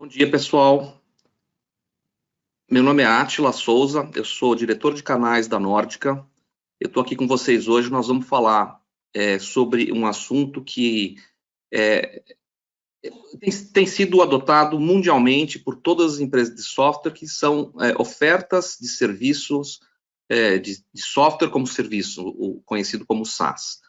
Bom dia, pessoal. Meu nome é Átila Souza, eu sou diretor de canais da Nórdica. Eu estou aqui com vocês hoje, nós vamos falar sobre um assunto que tem sido adotado mundialmente por todas as empresas de software, que são ofertas de serviços de software como serviço, o conhecido como SaaS.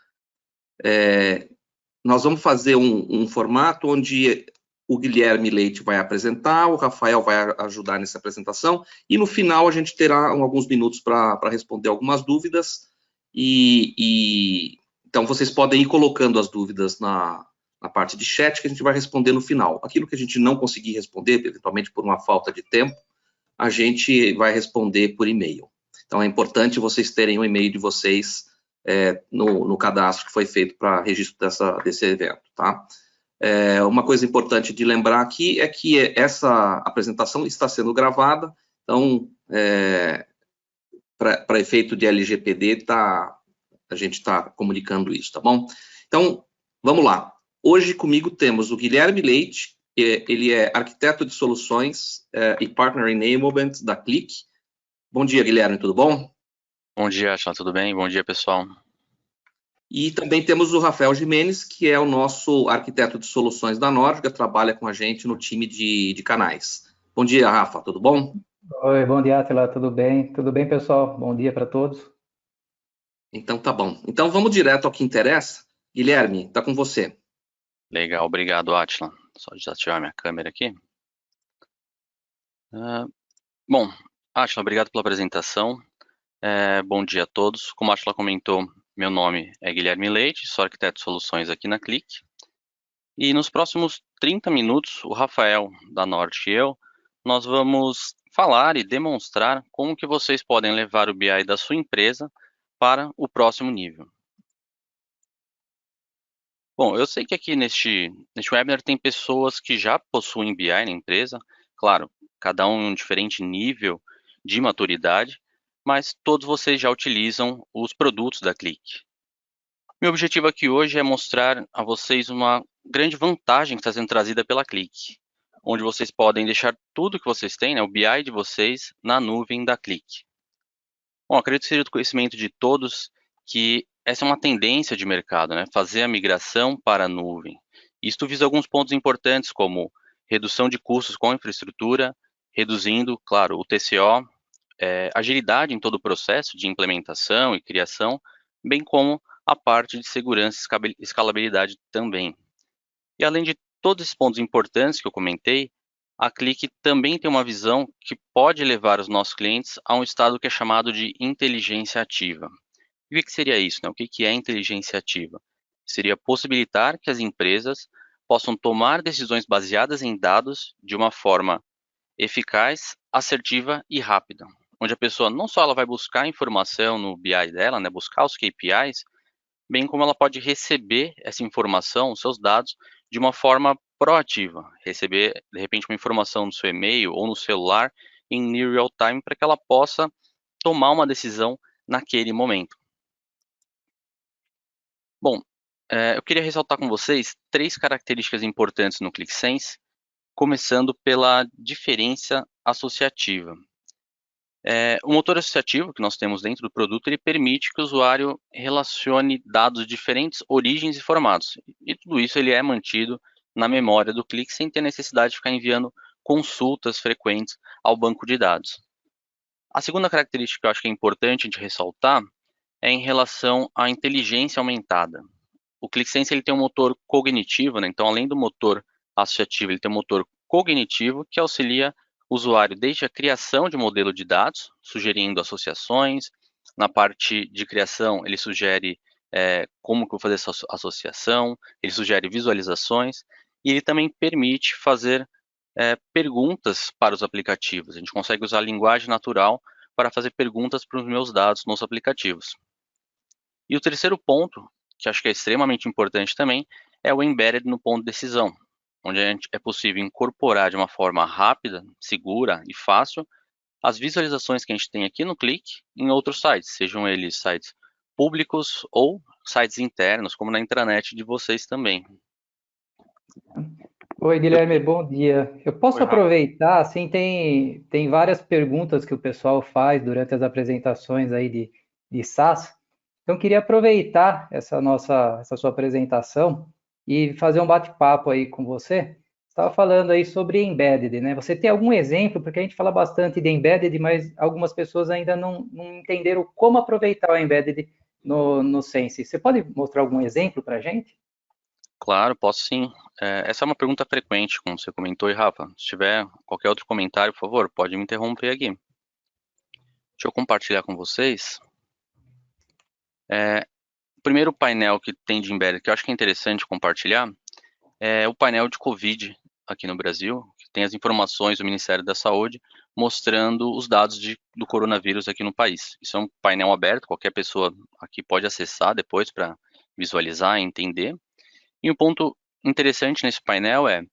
Nós vamos fazer um formato onde o Guilherme Leite vai apresentar, o Rafael vai ajudar nessa apresentação, e no final a gente terá alguns minutos para responder algumas dúvidas, então vocês podem ir colocando as dúvidas na parte de chat, que a gente vai responder no final. Aquilo que a gente não conseguir responder, eventualmente por uma falta de tempo, a gente vai responder por e-mail. Então é importante vocês terem o e-mail de vocês no cadastro que foi feito para registro desse evento, tá? Uma coisa importante de lembrar aqui é que essa apresentação está sendo gravada, então, para efeito de LGPD, a gente está comunicando isso, tá bom? Então, vamos lá. Hoje comigo temos o Guilherme Leite, ele é arquiteto de soluções e Partner Enablement da Click. Bom dia, Guilherme, tudo bom? Bom dia, Átila, tudo bem? Bom dia, pessoal. E também temos o Rafael Jimenez, que é o nosso arquiteto de soluções da Nórdica, trabalha com a gente no time de canais. Bom dia, Rafa, tudo bom? Oi, bom dia, Atila, tudo bem? Tudo bem, pessoal? Bom dia para todos. Então tá bom. Então vamos direto ao que interessa. Guilherme, tá com você. Legal, obrigado, Átila. Só desativar minha câmera aqui. Bom, Átila, obrigado pela apresentação. Bom dia a todos. Como a Átila comentou, meu nome é Guilherme Leite, sou arquiteto de soluções aqui na Click. E nos próximos 30 minutos, o Rafael da Norte e eu, nós vamos falar e demonstrar como que vocês podem levar o BI da sua empresa para o próximo nível. Bom, eu sei que aqui neste webinar tem pessoas que já possuem BI na empresa, claro, cada um em um diferente nível de maturidade, mas todos vocês já utilizam os produtos da Click. Meu objetivo aqui hoje é mostrar a vocês uma grande vantagem que está sendo trazida pela Click, onde vocês podem deixar tudo que vocês têm, né, o BI de vocês, na nuvem da Click. Bom, acredito que seja do conhecimento de todos que essa é uma tendência de mercado, né? Fazer a migração para a nuvem. Isto visa alguns pontos importantes, como redução de custos com a infraestrutura, reduzindo, claro, o TCO, agilidade em todo o processo de implementação e criação, bem como a parte de segurança e escalabilidade também. E além de todos esses pontos importantes que eu comentei, a Click também tem uma visão que pode levar os nossos clientes a um estado que é chamado de inteligência ativa. E o que seria isso, né? O que é inteligência ativa? Seria possibilitar que as empresas possam tomar decisões baseadas em dados de uma forma eficaz, assertiva e rápida, onde a pessoa não só ela vai buscar informação no BI dela, né, buscar os KPIs, bem como ela pode receber essa informação, os seus dados, de uma forma proativa, receber, de repente, uma informação no seu e-mail ou no celular em near real time para que ela possa tomar uma decisão naquele momento. Bom, eu queria ressaltar com vocês 3 características importantes no ClickSense, começando pela diferença associativa. O motor associativo que nós temos dentro do produto, ele permite que o usuário relacione dados de diferentes origens e formatos. E tudo isso ele é mantido na memória do Click sem ter necessidade de ficar enviando consultas frequentes ao banco de dados. A segunda característica que eu acho que é importante de ressaltar é em relação à inteligência aumentada. O ClickSense ele tem um motor cognitivo, né? Então além do motor associativo, ele tem um motor cognitivo que auxilia o usuário desde a criação de modelo de dados, sugerindo associações. Na parte de criação, ele sugere como que eu vou fazer essa associação, ele sugere visualizações, e ele também permite fazer perguntas para os aplicativos. A gente consegue usar a linguagem natural para fazer perguntas para os meus dados nos aplicativos. E o terceiro ponto, que acho que é extremamente importante também, é o embedded no ponto de decisão, onde é possível incorporar de uma forma rápida, segura e fácil as visualizações que a gente tem aqui no Click em outros sites, sejam eles sites públicos ou sites internos, como na intranet de vocês também. Oi, Eu- Guilherme, bom dia. Eu posso Oi, Rafa. aproveitar, assim, tem várias perguntas que o pessoal faz durante as apresentações aí de SaaS. Então, eu queria aproveitar essa sua apresentação e fazer um bate-papo aí com você. Você estava falando aí sobre embedded, né? Você tem algum exemplo? Porque a gente fala bastante de embedded, mas algumas pessoas ainda não entenderam como aproveitar o embedded no Sense. Você pode mostrar algum exemplo para a gente? Claro, posso sim. Essa é uma pergunta frequente, como você comentou, e Rafa, se tiver qualquer outro comentário, por favor, pode me interromper aqui. Deixa eu compartilhar com vocês. O primeiro painel que tem de embedded, que eu acho que é interessante compartilhar, é o painel de Covid aqui no Brasil, que tem as informações do Ministério da Saúde mostrando os dados do coronavírus aqui no país. Isso é um painel aberto, qualquer pessoa aqui pode acessar depois para visualizar e entender. E um ponto interessante nesse painel é,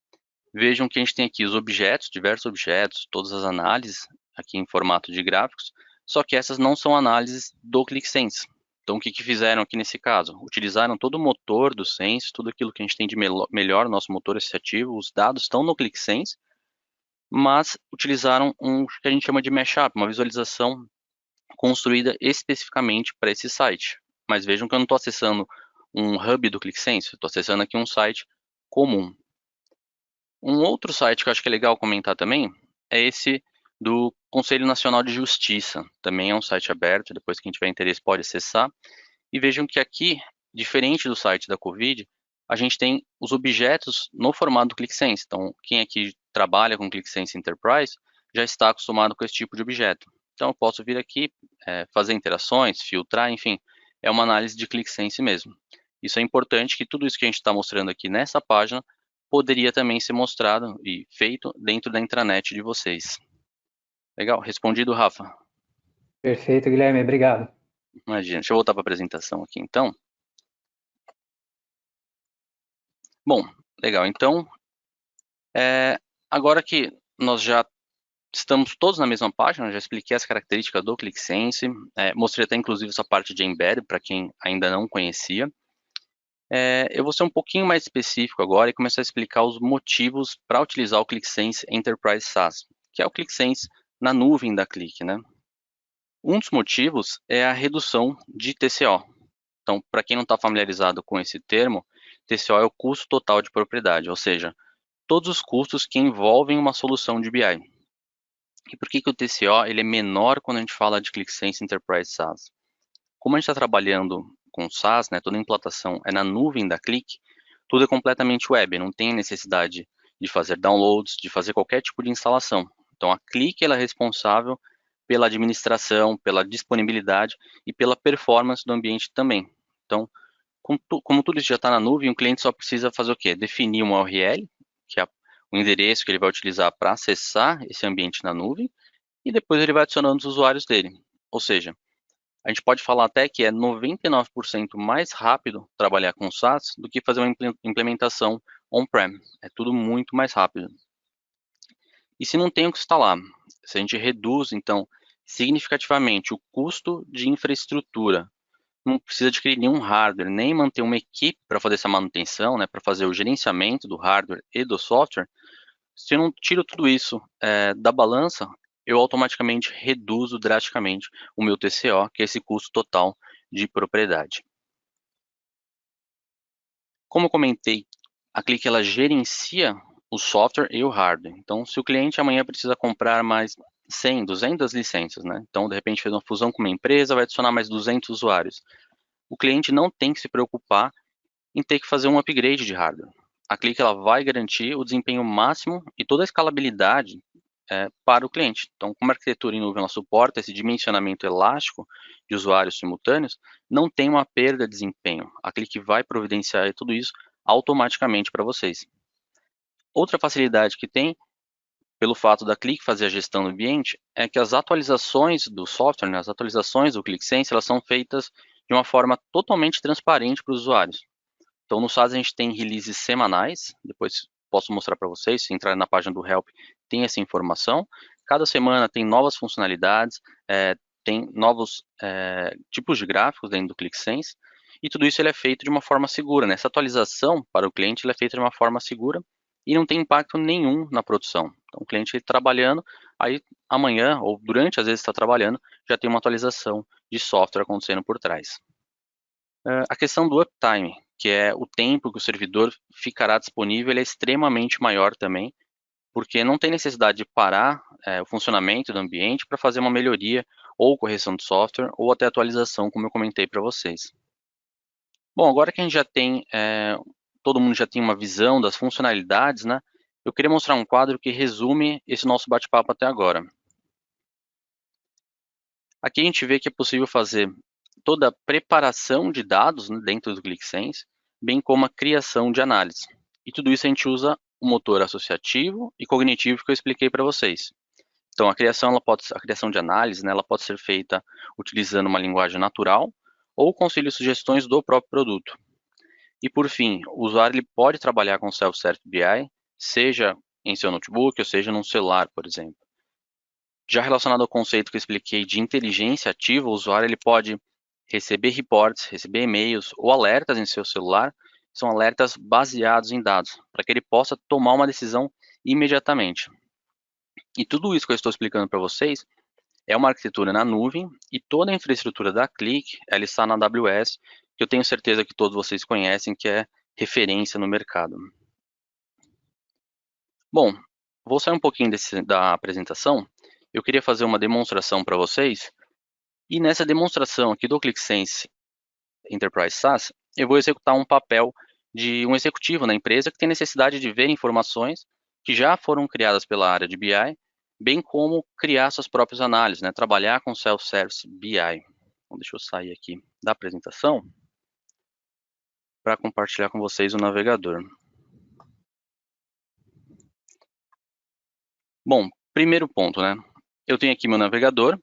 vejam que a gente tem aqui os objetos, diversos objetos, todas as análises aqui em formato de gráficos, só que essas não são análises do ClickSense. Então, o que fizeram aqui nesse caso? Utilizaram todo o motor do Sense, tudo aquilo que a gente tem de melhor no nosso motor associativo, os dados estão no ClickSense, mas utilizaram um que a gente chama de mashup, uma visualização construída especificamente para esse site. Mas vejam que eu não estou acessando um hub do ClickSense, estou acessando aqui um site comum. Um outro site que eu acho que é legal comentar também é esse do Conselho Nacional de Justiça. Também é um site aberto, depois quem tiver interesse pode acessar. E vejam que aqui, diferente do site da Covid, a gente tem os objetos no formato do ClickSense. Então, quem aqui trabalha com ClickSense Enterprise já está acostumado com esse tipo de objeto. Então, eu posso vir aqui, fazer interações, filtrar, enfim, é uma análise de ClickSense mesmo. Isso é importante que tudo isso que a gente está mostrando aqui nessa página poderia também ser mostrado e feito dentro da intranet de vocês. Legal, respondido, Rafa. Perfeito, Guilherme, obrigado. Imagina, deixa eu voltar para a apresentação aqui então. Bom, legal, então, agora que nós já estamos todos na mesma página, já expliquei as características do ClickSense, mostrei até inclusive essa parte de Embedded para quem ainda não conhecia. Eu vou ser um pouquinho mais específico agora e começar a explicar os motivos para utilizar o ClickSense Enterprise SaaS, que é o ClickSense na nuvem da Click, né? Um dos motivos é a redução de TCO. Então, para quem não está familiarizado com esse termo, TCO é o custo total de propriedade, ou seja, todos os custos que envolvem uma solução de BI. E por que o TCO ele é menor quando a gente fala de ClickSense Enterprise SaaS? Como a gente está trabalhando com SaaS, né, toda a implantação é na nuvem da Click, tudo é completamente web, não tem necessidade de fazer downloads, de fazer qualquer tipo de instalação. Então a Click ela é responsável pela administração, pela disponibilidade e pela performance do ambiente também. Então, como tudo isso já está na nuvem, o cliente só precisa fazer o quê? Definir uma URL, que é o endereço que ele vai utilizar para acessar esse ambiente na nuvem, e depois ele vai adicionando os usuários dele. Ou seja, a gente pode falar até que é 99% mais rápido trabalhar com SaaS do que fazer uma implementação on-prem. É tudo muito mais rápido. E se não tem o que instalar, se a gente reduz, então, significativamente o custo de infraestrutura, não precisa adquirir nenhum hardware, nem manter uma equipe para fazer essa manutenção, né, para fazer o gerenciamento do hardware e do software, se eu não tiro tudo isso da balança, eu automaticamente reduzo drasticamente o meu TCO, que é esse custo total de propriedade. Como eu comentei, a Click ela gerencia o software e o hardware. Então, se o cliente amanhã precisa comprar mais 100, 200 licenças, né? Então, de repente, fez uma fusão com uma empresa, vai adicionar mais 200 usuários. O cliente não tem que se preocupar em ter que fazer um upgrade de hardware. A Click ela vai garantir o desempenho máximo e toda a escalabilidade para o cliente. Então, como a arquitetura em nuvem ela suporta esse dimensionamento elástico de usuários simultâneos, não tem uma perda de desempenho. A Click vai providenciar tudo isso automaticamente para vocês. Outra facilidade que tem, pelo fato da Click fazer a gestão do ambiente, é que as atualizações do software, né, as atualizações do ClickSense, elas são feitas de uma forma totalmente transparente para os usuários. Então, no SaaS a gente tem releases semanais, depois posso mostrar para vocês, se entrar na página do Help, tem essa informação. Cada semana tem novas funcionalidades, tem novos tipos de gráficos dentro do ClickSense, e tudo isso ele é feito de uma forma segura, né? Essa atualização para o cliente ele é feita de uma forma segura e não tem impacto nenhum na produção. Então, o cliente trabalhando, aí amanhã, ou durante, às vezes está trabalhando, já tem uma atualização de software acontecendo por trás. A questão do uptime, que é o tempo que o servidor ficará disponível, ele é extremamente maior também, porque não tem necessidade de parar o funcionamento do ambiente para fazer uma melhoria ou correção de software, ou até atualização, como eu comentei para vocês. Bom, agora que a gente já tem, todo mundo já tem uma visão das funcionalidades, né? Eu queria mostrar um quadro que resume esse nosso bate-papo até agora. Aqui a gente vê que é possível fazer toda a preparação de dados, né, dentro do ClickSense, bem como a criação de análise. E tudo isso a gente usa o motor associativo e cognitivo que eu expliquei para vocês. Então, a criação de análise, né, ela pode ser feita utilizando uma linguagem natural ou com auxílio e sugestões do próprio produto. E, por fim, o usuário ele pode trabalhar com Self-Service BI, seja em seu notebook ou seja num celular, por exemplo. Já relacionado ao conceito que eu expliquei de inteligência ativa, o usuário ele pode receber reports, receber e-mails ou alertas em seu celular, são alertas baseados em dados, para que ele possa tomar uma decisão imediatamente. E tudo isso que eu estou explicando para vocês é uma arquitetura na nuvem e toda a infraestrutura da Click, ela está na AWS, que eu tenho certeza que todos vocês conhecem, que é referência no mercado. Bom, vou sair um pouquinho da apresentação. Eu queria fazer uma demonstração para vocês. E nessa demonstração aqui do ClickSense Enterprise SaaS, eu vou executar um papel de um executivo na empresa que tem necessidade de ver informações que já foram criadas pela área de BI, bem como criar suas próprias análises, né? Trabalhar com Self-Service BI. Então, deixa eu sair aqui da apresentação para compartilhar com vocês o navegador. Bom, primeiro ponto, né? Eu tenho aqui meu navegador.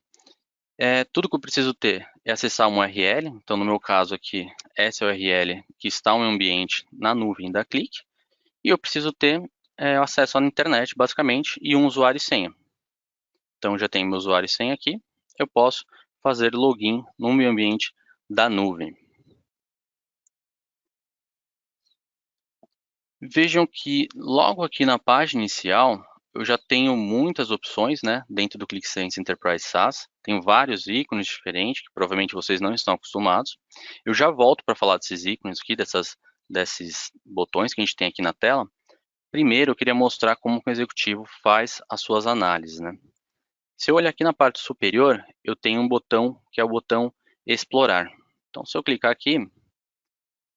Tudo que eu preciso ter é acessar uma URL. Então, no meu caso aqui, essa é a URL que está no meu ambiente na nuvem da Click. E eu preciso ter acesso à internet, basicamente, e um usuário e senha. Então, já tenho meu usuário e senha aqui. Eu posso fazer login no meu ambiente da nuvem. Vejam que logo aqui na página inicial, eu já tenho muitas opções, né, dentro do ClickSense Enterprise SaaS. Tenho vários ícones diferentes, que provavelmente vocês não estão acostumados. Eu já volto para falar desses ícones aqui, desses botões que a gente tem aqui na tela. Primeiro, eu queria mostrar como o executivo faz as suas análises, né? Se eu olhar aqui na parte superior, eu tenho um botão que é o botão Explorar. Então, se eu clicar aqui,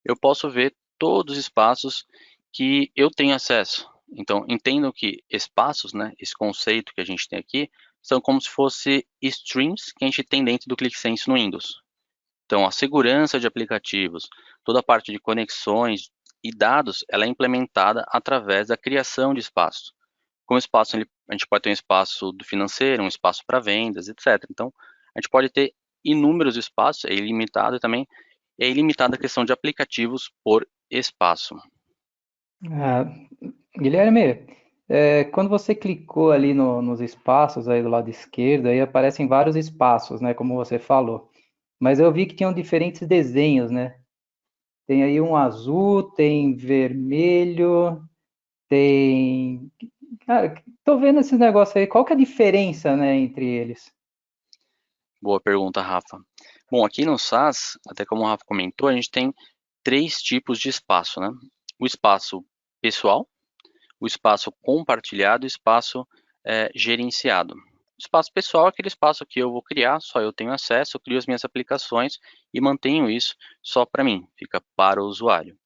eu posso ver todos os espaços que eu tenho acesso. Então, entendam que espaços, né, esse conceito que a gente tem aqui, são como se fosse streams que a gente tem dentro do ClickSense no Windows. Então, a segurança de aplicativos, toda a parte de conexões e dados, ela é implementada através da criação de espaços. Como espaço, a gente pode ter um espaço do financeiro, um espaço para vendas, etc. Então, a gente pode ter inúmeros espaços, é ilimitado e também é ilimitada a questão de aplicativos por espaço. Guilherme, quando você clicou ali nos espaços aí do lado esquerdo, aí aparecem vários espaços, né, como você falou. Mas eu vi que tinham diferentes desenhos, né? Tem aí um azul, tem vermelho, tem... Cara, tô vendo esse negócio aí, qual que é a diferença, né, entre eles? Boa pergunta, Rafa. Bom, aqui no SaaS, até como o Rafa comentou, a gente tem 3 tipos de espaço, né? O espaço pessoal, o espaço compartilhado e o espaço gerenciado. O espaço pessoal é aquele espaço que eu vou criar, só eu tenho acesso, eu crio as minhas aplicações e mantenho isso só para mim, fica para o usuário.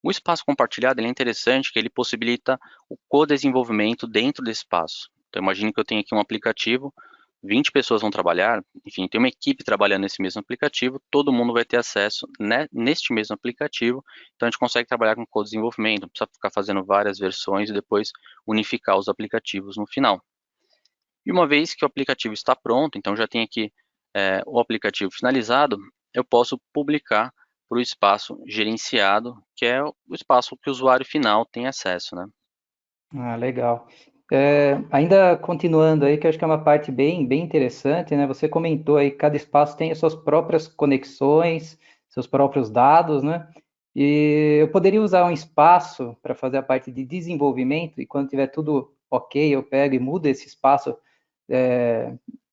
O espaço compartilhado é interessante, que ele possibilita o co-desenvolvimento dentro desse espaço. Então, imagine que eu tenho aqui um aplicativo, 20 pessoas vão trabalhar, enfim, tem uma equipe trabalhando nesse mesmo aplicativo, todo mundo vai ter acesso neste mesmo aplicativo, então a gente consegue trabalhar com co-desenvolvimento, não precisa ficar fazendo várias versões e depois unificar os aplicativos no final. E uma vez que o aplicativo está pronto, então já tem aqui o aplicativo finalizado, eu posso publicar para o espaço gerenciado, que é o espaço que o usuário final tem acesso, né? Ah, legal. Ainda continuando aí, que eu acho que é uma parte bem interessante, né? Você comentou aí que cada espaço tem as suas próprias conexões, seus próprios dados, né? E eu poderia usar um espaço para fazer a parte de desenvolvimento, e quando tiver tudo ok, eu pego e mudo esse espaço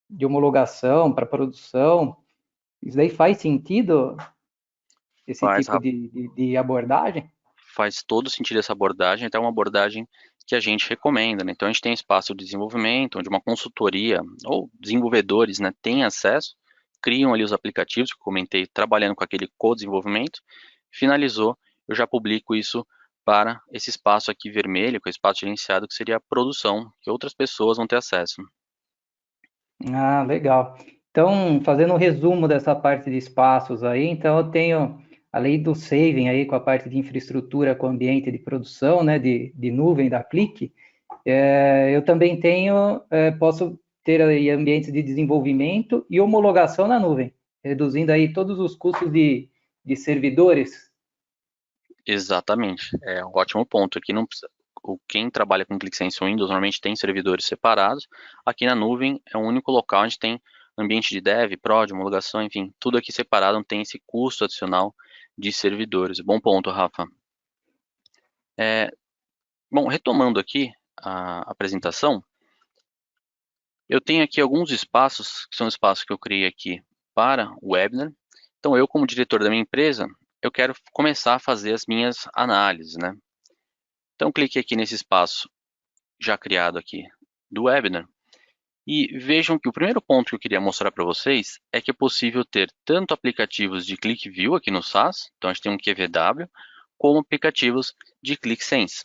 de homologação para produção. Isso daí faz sentido, esse Faz, tipo Rafa, de abordagem? faz todo sentido essa abordagem, até uma abordagem que a gente recomenda, né? Então a gente tem espaço de desenvolvimento, onde uma consultoria ou desenvolvedores, né, têm acesso, criam ali os aplicativos que eu comentei, trabalhando com aquele co-desenvolvimento, finalizou, eu já publico isso para esse espaço aqui vermelho, com o espaço gerenciado, que seria a produção, que outras pessoas vão ter acesso. Ah, legal. Então, fazendo um resumo dessa parte de espaços aí, então eu tenho, além do saving aí com a parte de infraestrutura com ambiente de produção, né, de nuvem da Click, eu também tenho, posso ter aí ambientes de desenvolvimento e homologação na nuvem, reduzindo aí todos os custos de servidores. Exatamente, é um ótimo ponto. Aqui não precisa, quem trabalha com ClickSense Windows normalmente tem servidores separados. Aqui na nuvem é o único local onde tem ambiente de dev, prod, homologação, enfim, tudo aqui separado, não tem esse custo adicional de servidores. Bom ponto, Rafa. Bom, retomando aqui a apresentação, eu tenho aqui alguns espaços, que são espaços que eu criei aqui para o webinar. Então, eu como diretor da minha empresa, eu quero começar a fazer as minhas análises, né? Então, clique aqui nesse espaço já criado aqui do webinar e vejam que o primeiro ponto que eu queria mostrar para vocês é que é possível ter tanto aplicativos de ClickView aqui no SaaS, então a gente tem um QVW, como aplicativos de ClickSense.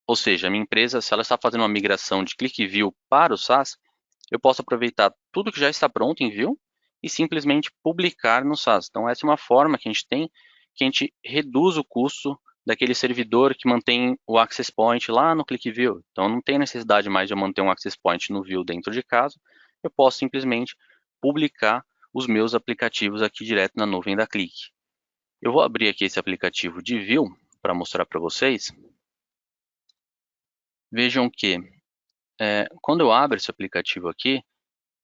Ou seja, a minha empresa, se ela está fazendo uma migração de ClickView para o SaaS, eu posso aproveitar tudo que já está pronto em View e simplesmente publicar no SaaS. Então, essa é uma forma que a gente tem, que a gente reduz o custo daquele servidor que mantém o Access Point lá no ClickView. Então, não tem necessidade mais de eu manter um Access Point no View dentro de casa. Eu posso simplesmente publicar os meus aplicativos aqui direto na nuvem da Click. Eu vou abrir aqui esse aplicativo de View para mostrar para vocês. Vejam que quando eu abro esse aplicativo aqui,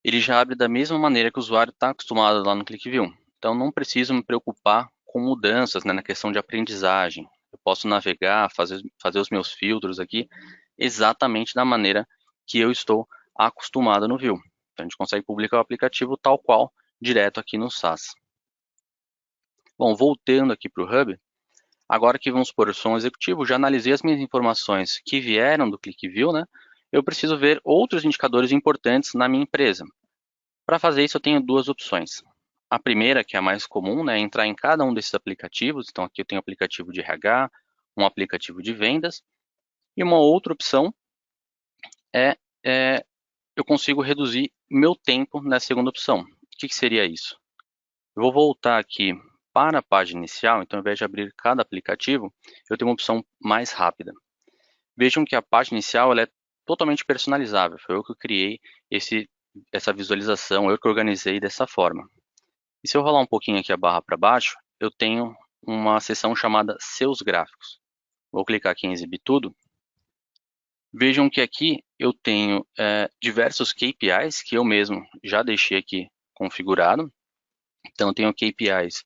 ele já abre da mesma maneira que o usuário está acostumado lá no ClickView. Então, não preciso me preocupar com mudanças, né, na questão de aprendizagem. Eu posso navegar, fazer os meus filtros aqui exatamente da maneira que eu estou acostumado no View. Então, a gente consegue publicar o aplicativo tal qual, direto aqui no SaaS. Bom, voltando aqui para o Hub, agora que vamos supor, eu sou um executivo, já analisei as minhas informações que vieram do ClickView, né? Eu preciso ver outros indicadores importantes na minha empresa. Para fazer isso, eu tenho duas opções. A primeira, que é a mais comum, né, é entrar em cada um desses aplicativos. Então, aqui eu tenho um aplicativo de RH, um aplicativo de vendas. E uma outra opção é eu consigo reduzir meu tempo na segunda opção. O que seria isso? Eu vou voltar aqui para a página inicial. Então, ao invés de abrir cada aplicativo, eu tenho uma opção mais rápida. Vejam que a página inicial ela é totalmente personalizável. Foi eu que criei essa visualização, eu que organizei dessa forma. E se eu rolar um pouquinho aqui a barra para baixo, eu tenho uma seção chamada Seus Gráficos. Vou clicar aqui em Exibir Tudo. Vejam que aqui eu tenho diversos KPIs que eu mesmo já deixei aqui configurado. Então, eu tenho KPIs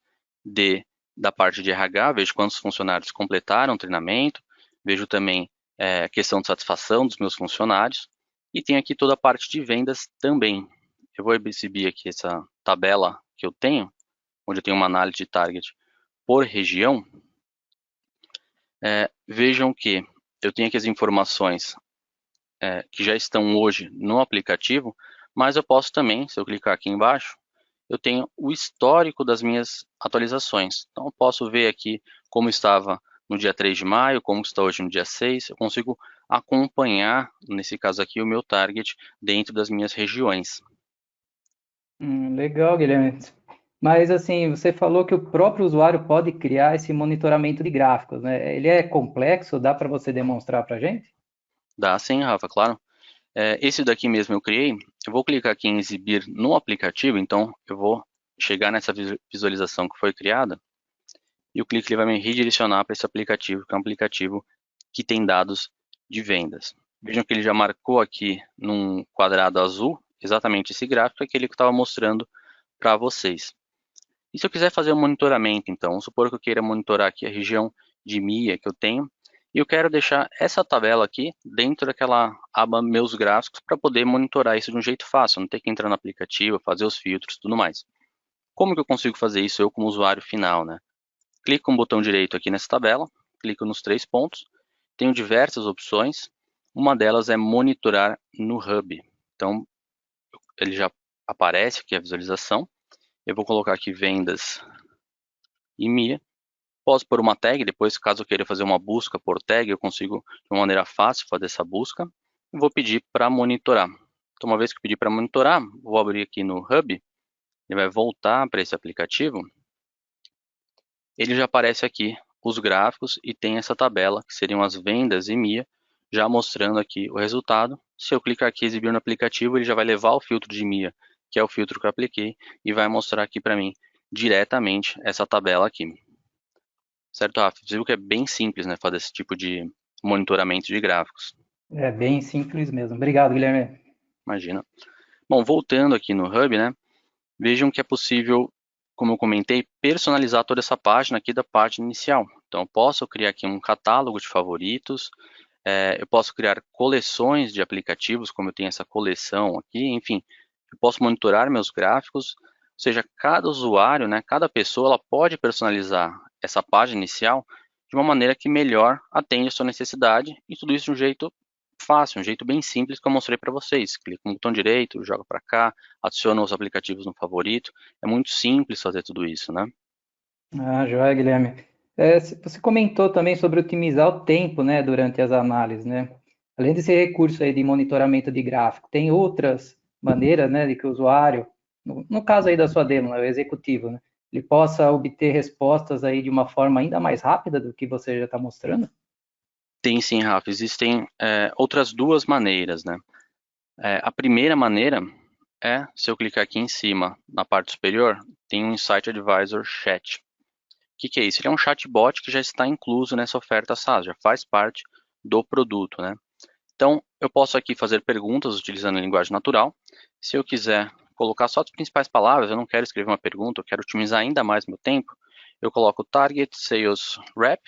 da parte de RH, vejo quantos funcionários completaram o treinamento, vejo também a questão de satisfação dos meus funcionários, e tenho aqui toda a parte de vendas também. Eu vou exibir aqui essa tabela que eu tenho, onde eu tenho uma análise de target por região. Vejam que eu tenho aqui as informações que já estão hoje no aplicativo, mas eu posso também, se eu clicar aqui embaixo, eu tenho o histórico das minhas atualizações. Então, eu posso ver aqui como estava no dia 3 de maio, como está hoje no dia 6. Eu consigo acompanhar, nesse caso aqui, o meu target dentro das minhas regiões. Legal, Guilherme. Mas, assim, você falou que o próprio usuário pode criar esse monitoramento de gráficos, né? Ele é complexo, dá para você demonstrar para a gente? Dá sim, Rafa, claro. Esse daqui mesmo eu criei. Eu vou clicar aqui em exibir no aplicativo, então eu vou chegar nessa visualização que foi criada e o clique ele vai me redirecionar para esse aplicativo, que é um aplicativo que tem dados de vendas. Vejam que ele já marcou aqui num quadrado azul exatamente esse gráfico, aquele que eu estava mostrando para vocês. E se eu quiser fazer um monitoramento, então, vamos supor que eu queira monitorar aqui a região de MIA que eu tenho, e eu quero deixar essa tabela aqui dentro daquela aba Meus Gráficos para poder monitorar isso de um jeito fácil, não ter que entrar no aplicativo, fazer os filtros e tudo mais. Como que eu consigo fazer isso eu como usuário final, né? Clico com o botão direito aqui nessa tabela, clico nos 3 pontos, tenho diversas opções, uma delas é monitorar no Hub. Então, ele já aparece aqui a visualização, eu vou colocar aqui vendas e MIA, posso pôr uma tag, depois caso eu queira fazer uma busca por tag, eu consigo de uma maneira fácil fazer essa busca, e vou pedir para monitorar. Então, uma vez que eu pedir para monitorar, vou abrir aqui no Hub, ele vai voltar para esse aplicativo, ele já aparece aqui os gráficos e tem essa tabela, que seriam as vendas e MIA, já mostrando aqui o resultado. Se eu clicar aqui exibir no aplicativo, ele já vai levar o filtro de MIA, que é o filtro que eu apliquei, e vai mostrar aqui para mim diretamente essa tabela aqui. Certo, Rafa? Você viu que é bem simples, né, fazer esse tipo de monitoramento de gráficos. É bem simples mesmo. Obrigado, Guilherme. Imagina. Bom, voltando aqui no Hub, né, vejam que é possível, como eu comentei, personalizar toda essa página aqui da parte inicial. Então, eu posso criar aqui um catálogo de favoritos, eu posso criar coleções de aplicativos, como eu tenho essa coleção aqui, enfim, eu posso monitorar meus gráficos, ou seja, cada usuário, né, cada pessoa, ela pode personalizar essa página inicial de uma maneira que melhor atende a sua necessidade, e tudo isso de um jeito fácil, um jeito bem simples que eu mostrei para vocês. Clica no botão direito, joga para cá, adiciona os aplicativos no favorito. É muito simples fazer tudo isso, né? Ah, joia, Guilherme. Você comentou também sobre otimizar o tempo, né, durante as análises, né? Além desse recurso aí de monitoramento de gráfico, tem outras maneiras, né, de que o usuário, no caso aí da sua demo, né, o executivo, né, ele possa obter respostas aí de uma forma ainda mais rápida do que você já está mostrando? Tem sim, Rafa. Existem outras duas maneiras, né? A primeira maneira é, se eu clicar aqui em cima, na parte superior, tem um Insight Advisor Chat. O que é isso? Ele é um chatbot que já está incluso nessa oferta SaaS, já faz parte do produto, né? Então, eu posso aqui fazer perguntas utilizando a linguagem natural. Se eu quiser colocar só as principais palavras, eu não quero escrever uma pergunta, eu quero otimizar ainda mais meu tempo, eu coloco Target Sales Rep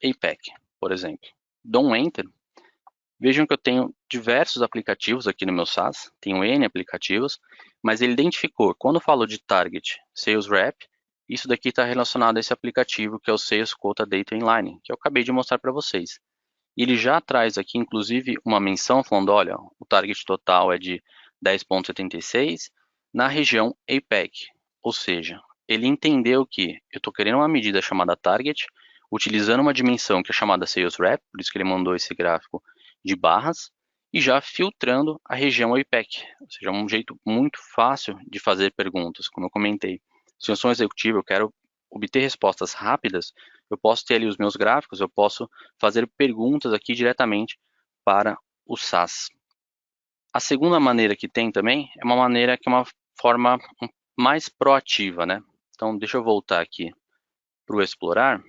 APAC, por exemplo. Dou um Enter. Vejam que eu tenho diversos aplicativos aqui no meu SaaS, tenho N aplicativos, mas ele identificou, quando eu falo de Target Sales Rep, isso daqui está relacionado a esse aplicativo que é o Sales Quota Data Inline, que eu acabei de mostrar para vocês. E ele já traz aqui, inclusive, uma menção falando, olha, o target total é de 10,76 na região APAC. Ou seja, ele entendeu que eu estou querendo uma medida chamada target, utilizando uma dimensão que é chamada Sales Rep, por isso que ele mandou esse gráfico de barras, e já filtrando a região APAC. Ou seja, um jeito muito fácil de fazer perguntas, como eu comentei. Se eu sou um executivo, eu quero obter respostas rápidas, eu posso ter ali os meus gráficos, eu posso fazer perguntas aqui diretamente para o SaaS. A segunda maneira que tem também é uma maneira que é uma forma mais proativa, né? Então, deixa eu voltar aqui para o Explorar.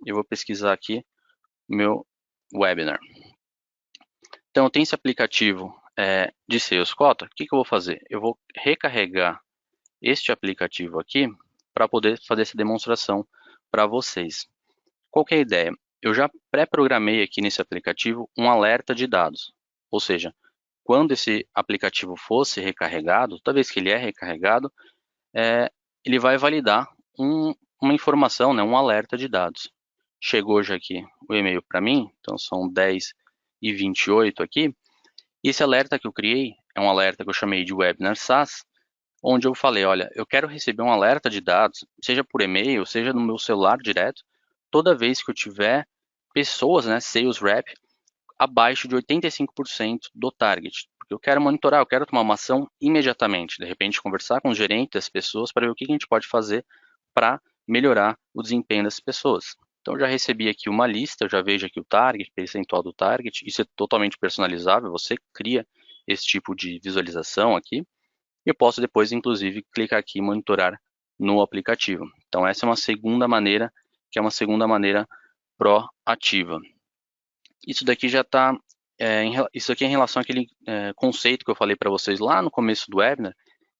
Eu vou pesquisar aqui meu webinar. Então, eu tenho esse aplicativo de Sales Quota. O que eu vou fazer? Eu vou recarregar este aplicativo aqui para poder fazer essa demonstração para vocês. Qual que é a ideia? Eu já pré-programei aqui nesse aplicativo um alerta de dados. Ou seja, quando esse aplicativo fosse recarregado, toda vez que ele é recarregado, ele vai validar uma informação, né, um alerta de dados. Chegou já aqui o e-mail para mim, então são 10h28 aqui. E esse alerta que eu criei é um alerta que eu chamei de Webinar SaaS, onde eu falei, olha, eu quero receber um alerta de dados, seja por e-mail, seja no meu celular direto, toda vez que eu tiver pessoas, né, sales rep, abaixo de 85% do target. Porque eu quero monitorar, eu quero tomar uma ação imediatamente, de repente conversar com o gerente das pessoas para ver o que a gente pode fazer para melhorar o desempenho das pessoas. Então, eu já recebi aqui uma lista, eu já vejo aqui o target, percentual do target, isso é totalmente personalizável, você cria esse tipo de visualização aqui, e eu posso depois, inclusive, clicar aqui e monitorar no aplicativo. Então, essa é uma segunda maneira, que é uma segunda maneira proativa. Isso daqui já está, isso aqui é em relação àquele conceito que eu falei para vocês lá no começo do webinar,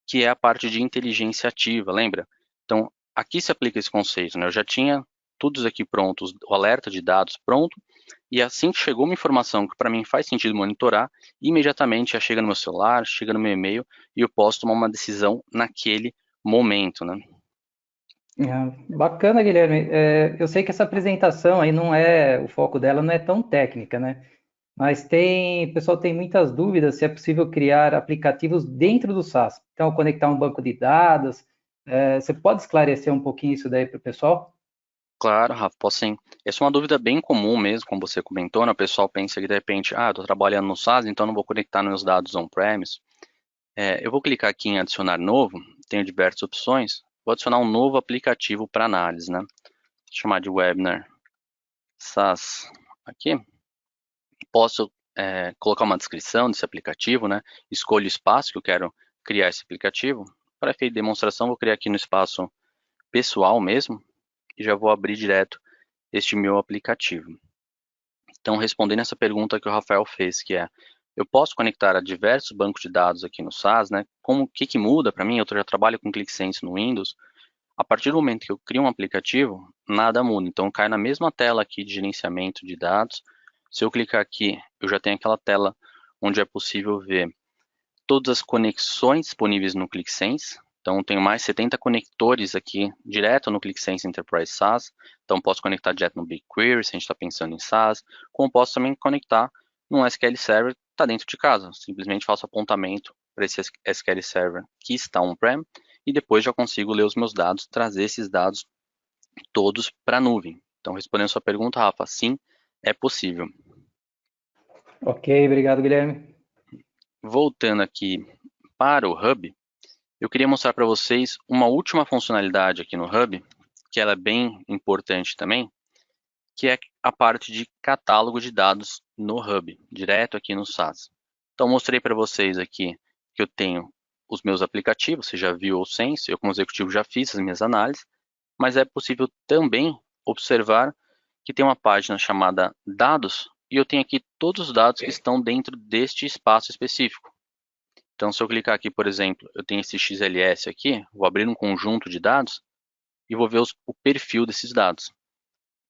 que é a parte de inteligência ativa, lembra? Então, aqui se aplica esse conceito, né? Eu já tinha tudo isso aqui pronto, o alerta de dados pronto, e assim que chegou uma informação que para mim faz sentido monitorar, imediatamente já chega no meu celular, chega no meu e-mail, e eu posso tomar uma decisão naquele momento, né? Bacana, Guilherme. Eu sei que essa apresentação aí não é, o foco dela não é tão técnica, né? Mas o pessoal tem muitas dúvidas se é possível criar aplicativos dentro do SaaS. Então, conectar um banco de dados. Você pode esclarecer um pouquinho isso daí para o pessoal? Claro, Rafa, posso sim. Essa é uma dúvida bem comum mesmo, como você comentou, né? O pessoal pensa que de repente, eu estou trabalhando no SaaS, então não vou conectar meus dados on-premise. Eu vou clicar aqui em adicionar novo, tenho diversas opções. Vou adicionar um novo aplicativo para análise, né? Vou chamar de Webinar SaaS aqui. Posso colocar uma descrição desse aplicativo, né? Escolho o espaço que eu quero criar esse aplicativo. Para efeito de demonstração, vou criar aqui no espaço pessoal mesmo e já vou abrir direto este meu aplicativo. Então, respondendo essa pergunta que o Rafael fez, que é, eu posso conectar a diversos bancos de dados aqui no SaaS, né? O que muda para mim? Eu já trabalho com ClickSense no Windows. A partir do momento que eu crio um aplicativo, nada muda. Então, cai na mesma tela aqui de gerenciamento de dados. Se eu clicar aqui, eu já tenho aquela tela onde é possível ver todas as conexões disponíveis no ClickSense. Então, tenho mais 70 conectores aqui direto no ClickSense Enterprise SaaS. Então, posso conectar direto no BigQuery, se a gente está pensando em SaaS. Como posso também conectar num SQL Server que está dentro de casa. Simplesmente faço apontamento para esse SQL Server que está on-prem e depois já consigo ler os meus dados, trazer esses dados todos para a nuvem. Então, respondendo a sua pergunta, Rafa, sim, é possível. Ok, obrigado, Guilherme. Voltando aqui para o Hub, eu queria mostrar para vocês uma última funcionalidade aqui no Hub, que ela é bem importante também, que é a parte de catálogo de dados no Hub, direto aqui no SaaS. Então, mostrei para vocês aqui que eu tenho os meus aplicativos, você já viu o Sense, eu como executivo já fiz as minhas análises, mas é possível também observar que tem uma página chamada Dados, e eu tenho aqui todos os dados que estão dentro deste espaço específico. Então, se eu clicar aqui, por exemplo, eu tenho esse XLS aqui, vou abrir um conjunto de dados e vou ver o perfil desses dados.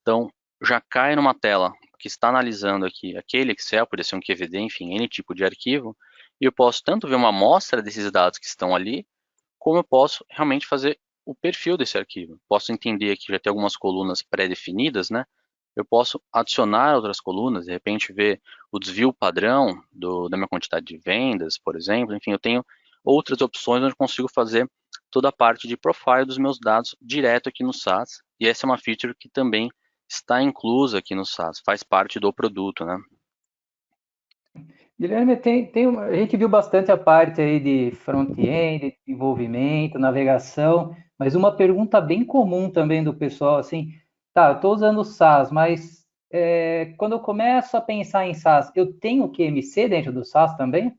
Então, já cai numa tela que está analisando aqui aquele Excel, pode ser um QVD, enfim, N tipo de arquivo, e eu posso tanto ver uma amostra desses dados que estão ali, como eu posso realmente fazer o perfil desse arquivo. Posso entender que já tem algumas colunas pré-definidas, né? Eu posso adicionar outras colunas, de repente ver o desvio padrão da minha quantidade de vendas, por exemplo. Enfim, eu tenho outras opções onde eu consigo fazer toda a parte de profile dos meus dados direto aqui no SaaS. E essa é uma feature que também está inclusa aqui no SaaS, faz parte do produto, né? Guilherme, a gente viu bastante a parte aí de front-end, desenvolvimento, navegação, mas uma pergunta bem comum também do pessoal, assim, tá, eu estou usando o SaaS, mas quando eu começo a pensar em SaaS, eu tenho QMC dentro do SaaS também?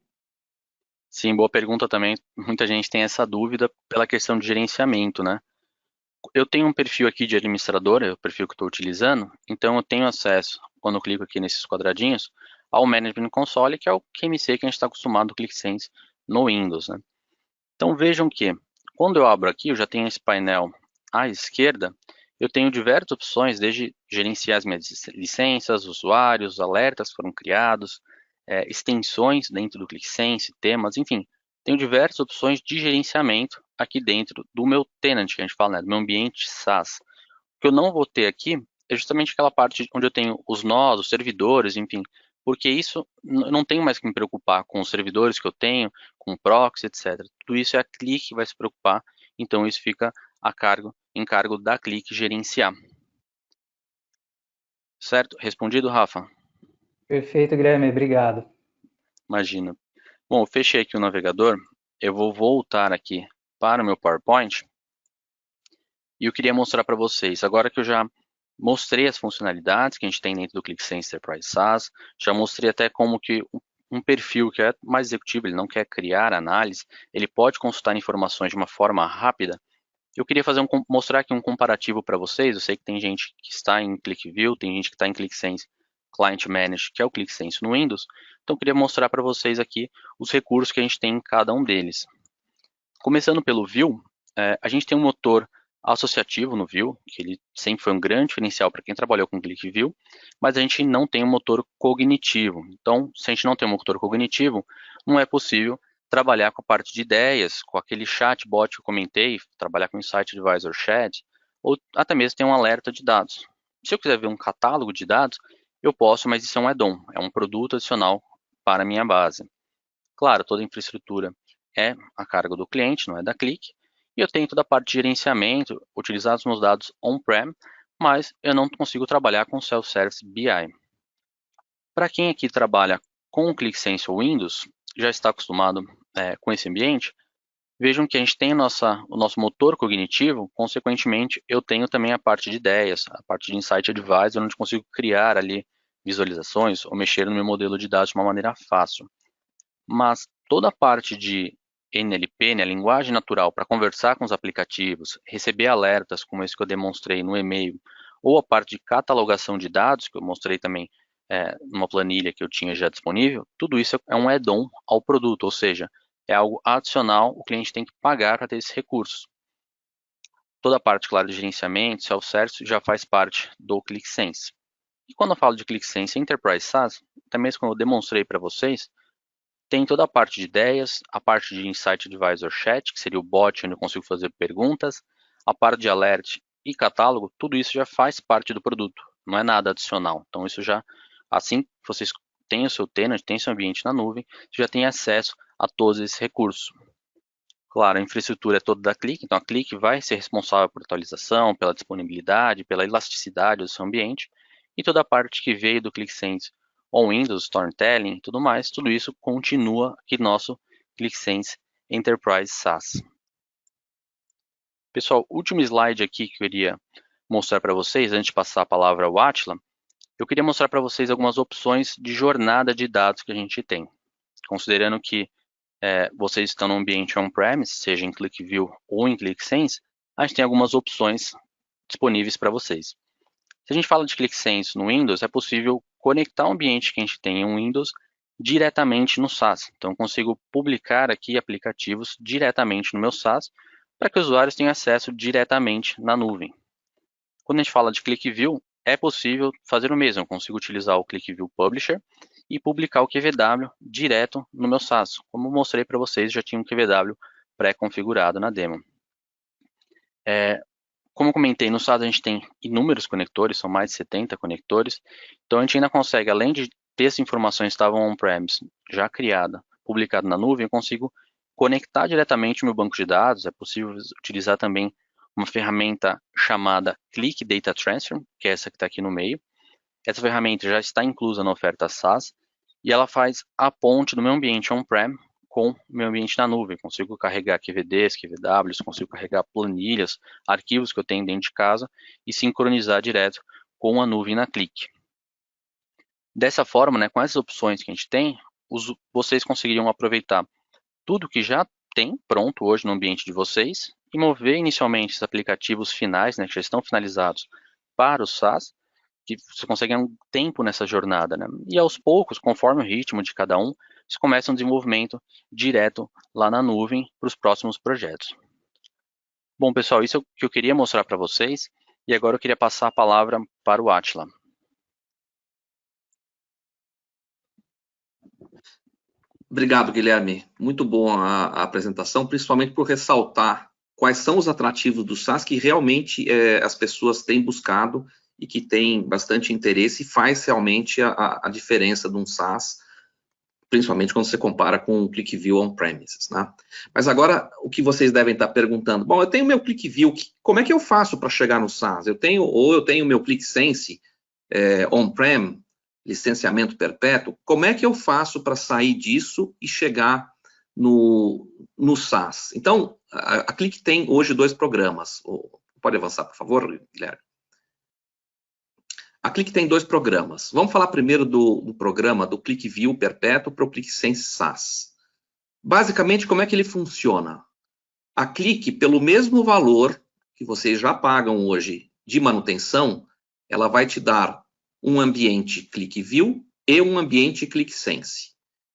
Sim, boa pergunta também. Muita gente tem essa dúvida pela questão de gerenciamento, né? Eu tenho um perfil aqui de administrador, é o perfil que eu estou utilizando, então eu tenho acesso, quando eu clico aqui nesses quadradinhos, ao Management Console, que é o QMC que a gente está acostumado do ClickSense no Windows, né? Então vejam que, quando eu abro aqui, eu já tenho esse painel à esquerda, eu tenho diversas opções, desde gerenciar as minhas licenças, usuários, alertas que foram criados, extensões dentro do ClickSense, temas, enfim, tenho diversas opções de gerenciamento aqui dentro do meu tenant, que a gente fala, né, do meu ambiente SaaS. O que eu não vou ter aqui é justamente aquela parte onde eu tenho os nós, os servidores, enfim, porque isso eu não tenho mais que me preocupar com os servidores que eu tenho, com proxy, etc. Tudo isso é a Click que vai se preocupar, então isso fica em cargo da Click gerenciar. Certo? Respondido, Rafa? Perfeito, Guilherme, obrigado. Imagina. Bom, eu fechei aqui o navegador, eu vou voltar aqui para o meu PowerPoint e eu queria mostrar para vocês, agora que eu já mostrei as funcionalidades que a gente tem dentro do ClickSense Enterprise SaaS, já mostrei até como que um perfil que é mais executivo, ele não quer criar análise, ele pode consultar informações de uma forma rápida. Eu queria mostrar aqui um comparativo para vocês, eu sei que tem gente que está em ClickView, tem gente que está em ClickSense Client Managed, que é o ClickSense no Windows, então eu queria mostrar para vocês aqui os recursos que a gente tem em cada um deles. Começando pelo Vue, a gente tem um motor associativo no Vue, que ele sempre foi um grande diferencial para quem trabalhou com ClickView, mas a gente não tem um motor cognitivo. Então, se a gente não tem um motor cognitivo, não é possível trabalhar com a parte de ideias, com aquele chatbot que eu comentei, trabalhar com Insight Advisor Chat, ou até mesmo ter um alerta de dados. Se eu quiser ver um catálogo de dados, eu posso, mas isso é um add-on, é um produto adicional para a minha base. Claro, toda a infraestrutura é a cargo do cliente, não é da Click, e eu tenho toda a parte de gerenciamento, utilizar os meus dados on-prem, mas eu não consigo trabalhar com Self-Service BI. Para quem aqui trabalha com o ClickSense ou Windows, já está acostumado com esse ambiente, vejam que a gente tem o nosso motor cognitivo, consequentemente, eu tenho também a parte de ideias, a parte de Insight Advisor, onde consigo criar ali visualizações ou mexer no meu modelo de dados de uma maneira fácil. Mas toda a parte de NLP, né, linguagem natural, para conversar com os aplicativos, receber alertas, como esse que eu demonstrei no e-mail, ou a parte de catalogação de dados, que eu mostrei também numa planilha que eu tinha já disponível, tudo isso é um add-on ao produto, ou seja, é algo adicional, o cliente tem que pagar para ter esses recursos. Toda a parte, claro, de gerenciamento, self-service, já faz parte do ClickSense. E quando eu falo de ClickSense Enterprise SaaS, até mesmo quando eu demonstrei para vocês, tem toda a parte de ideias, a parte de Insight Advisor Chat, que seria o bot onde eu consigo fazer perguntas, a parte de alert e catálogo, tudo isso já faz parte do produto, não é nada adicional. Então isso já, assim que vocês têm o seu tenant, tem seu ambiente na nuvem, você já tem acesso a todos esses recursos. Claro, a infraestrutura é toda da Click, então a Click vai ser responsável por atualização, pela disponibilidade, pela elasticidade do seu ambiente, e toda a parte que veio do ClickSense on Windows, Storytelling e tudo mais, tudo isso continua aqui no nosso ClickSense Enterprise SaaS. Pessoal, último slide aqui que eu queria mostrar para vocês, antes de passar a palavra ao Atila, eu queria mostrar para vocês algumas opções de jornada de dados que a gente tem. Considerando que vocês estão no ambiente on-premise, seja em ClickView ou em ClickSense, a gente tem algumas opções disponíveis para vocês. Se a gente fala de ClickSense no Windows, é possível conectar o ambiente que a gente tem em Windows diretamente no SaaS. Então, eu consigo publicar aqui aplicativos diretamente no meu SaaS para que os usuários tenham acesso diretamente na nuvem. Quando a gente fala de ClickView, é possível fazer o mesmo. Eu consigo utilizar o ClickView Publisher e publicar o QVW direto no meu SaaS. Como eu mostrei para vocês, já tinha um QVW pré-configurado na demo. Como eu comentei, no SaaS a gente tem inúmeros conectores, são mais de 70 conectores. Então a gente ainda consegue, além de ter essas informações que estavam on-premise, já criada, publicada na nuvem, eu consigo conectar diretamente o meu banco de dados. É possível utilizar também uma ferramenta chamada Click Data Transfer, que é essa que está aqui no meio. Essa ferramenta já está inclusa na oferta SaaS e ela faz a ponte do meu ambiente on-prem com o meu ambiente na nuvem. Consigo carregar QVDs, QVWs, consigo carregar planilhas, arquivos que eu tenho dentro de casa e sincronizar direto com a nuvem na Click. Dessa forma, né, com essas opções que a gente tem, vocês conseguiriam aproveitar tudo que já tem pronto hoje no ambiente de vocês e mover inicialmente os aplicativos finais, né, que já estão finalizados para o SaaS, que você consegue um tempo nessa jornada, né? E aos poucos, conforme o ritmo de cada um, você começa um desenvolvimento direto lá na nuvem para os próximos projetos. Bom, pessoal, isso é o que eu queria mostrar para vocês, e agora eu queria passar a palavra para o Atila. Obrigado, Guilherme. Muito boa a apresentação, principalmente por ressaltar quais são os atrativos do SaaS que realmente as pessoas têm buscado e que têm bastante interesse e faz realmente a diferença de um SaaS, principalmente quando você compara com o ClickView on-premises, né? Mas agora, o que vocês devem estar perguntando, bom, eu tenho meu ClickView, como é que eu faço para chegar no SaaS? Eu tenho meu ClickSense on-prem, licenciamento perpétuo, como é que eu faço para sair disso e chegar no SaaS? Então, a Click tem hoje 2 programas. Pode avançar, por favor, Guilherme? A Click tem 2 programas. Vamos falar primeiro do programa do ClickView perpétuo para o ClickSense SaaS. Basicamente, como é que ele funciona? A Click, pelo mesmo valor que vocês já pagam hoje de manutenção, ela vai te dar um ambiente ClickView e um ambiente ClickSense.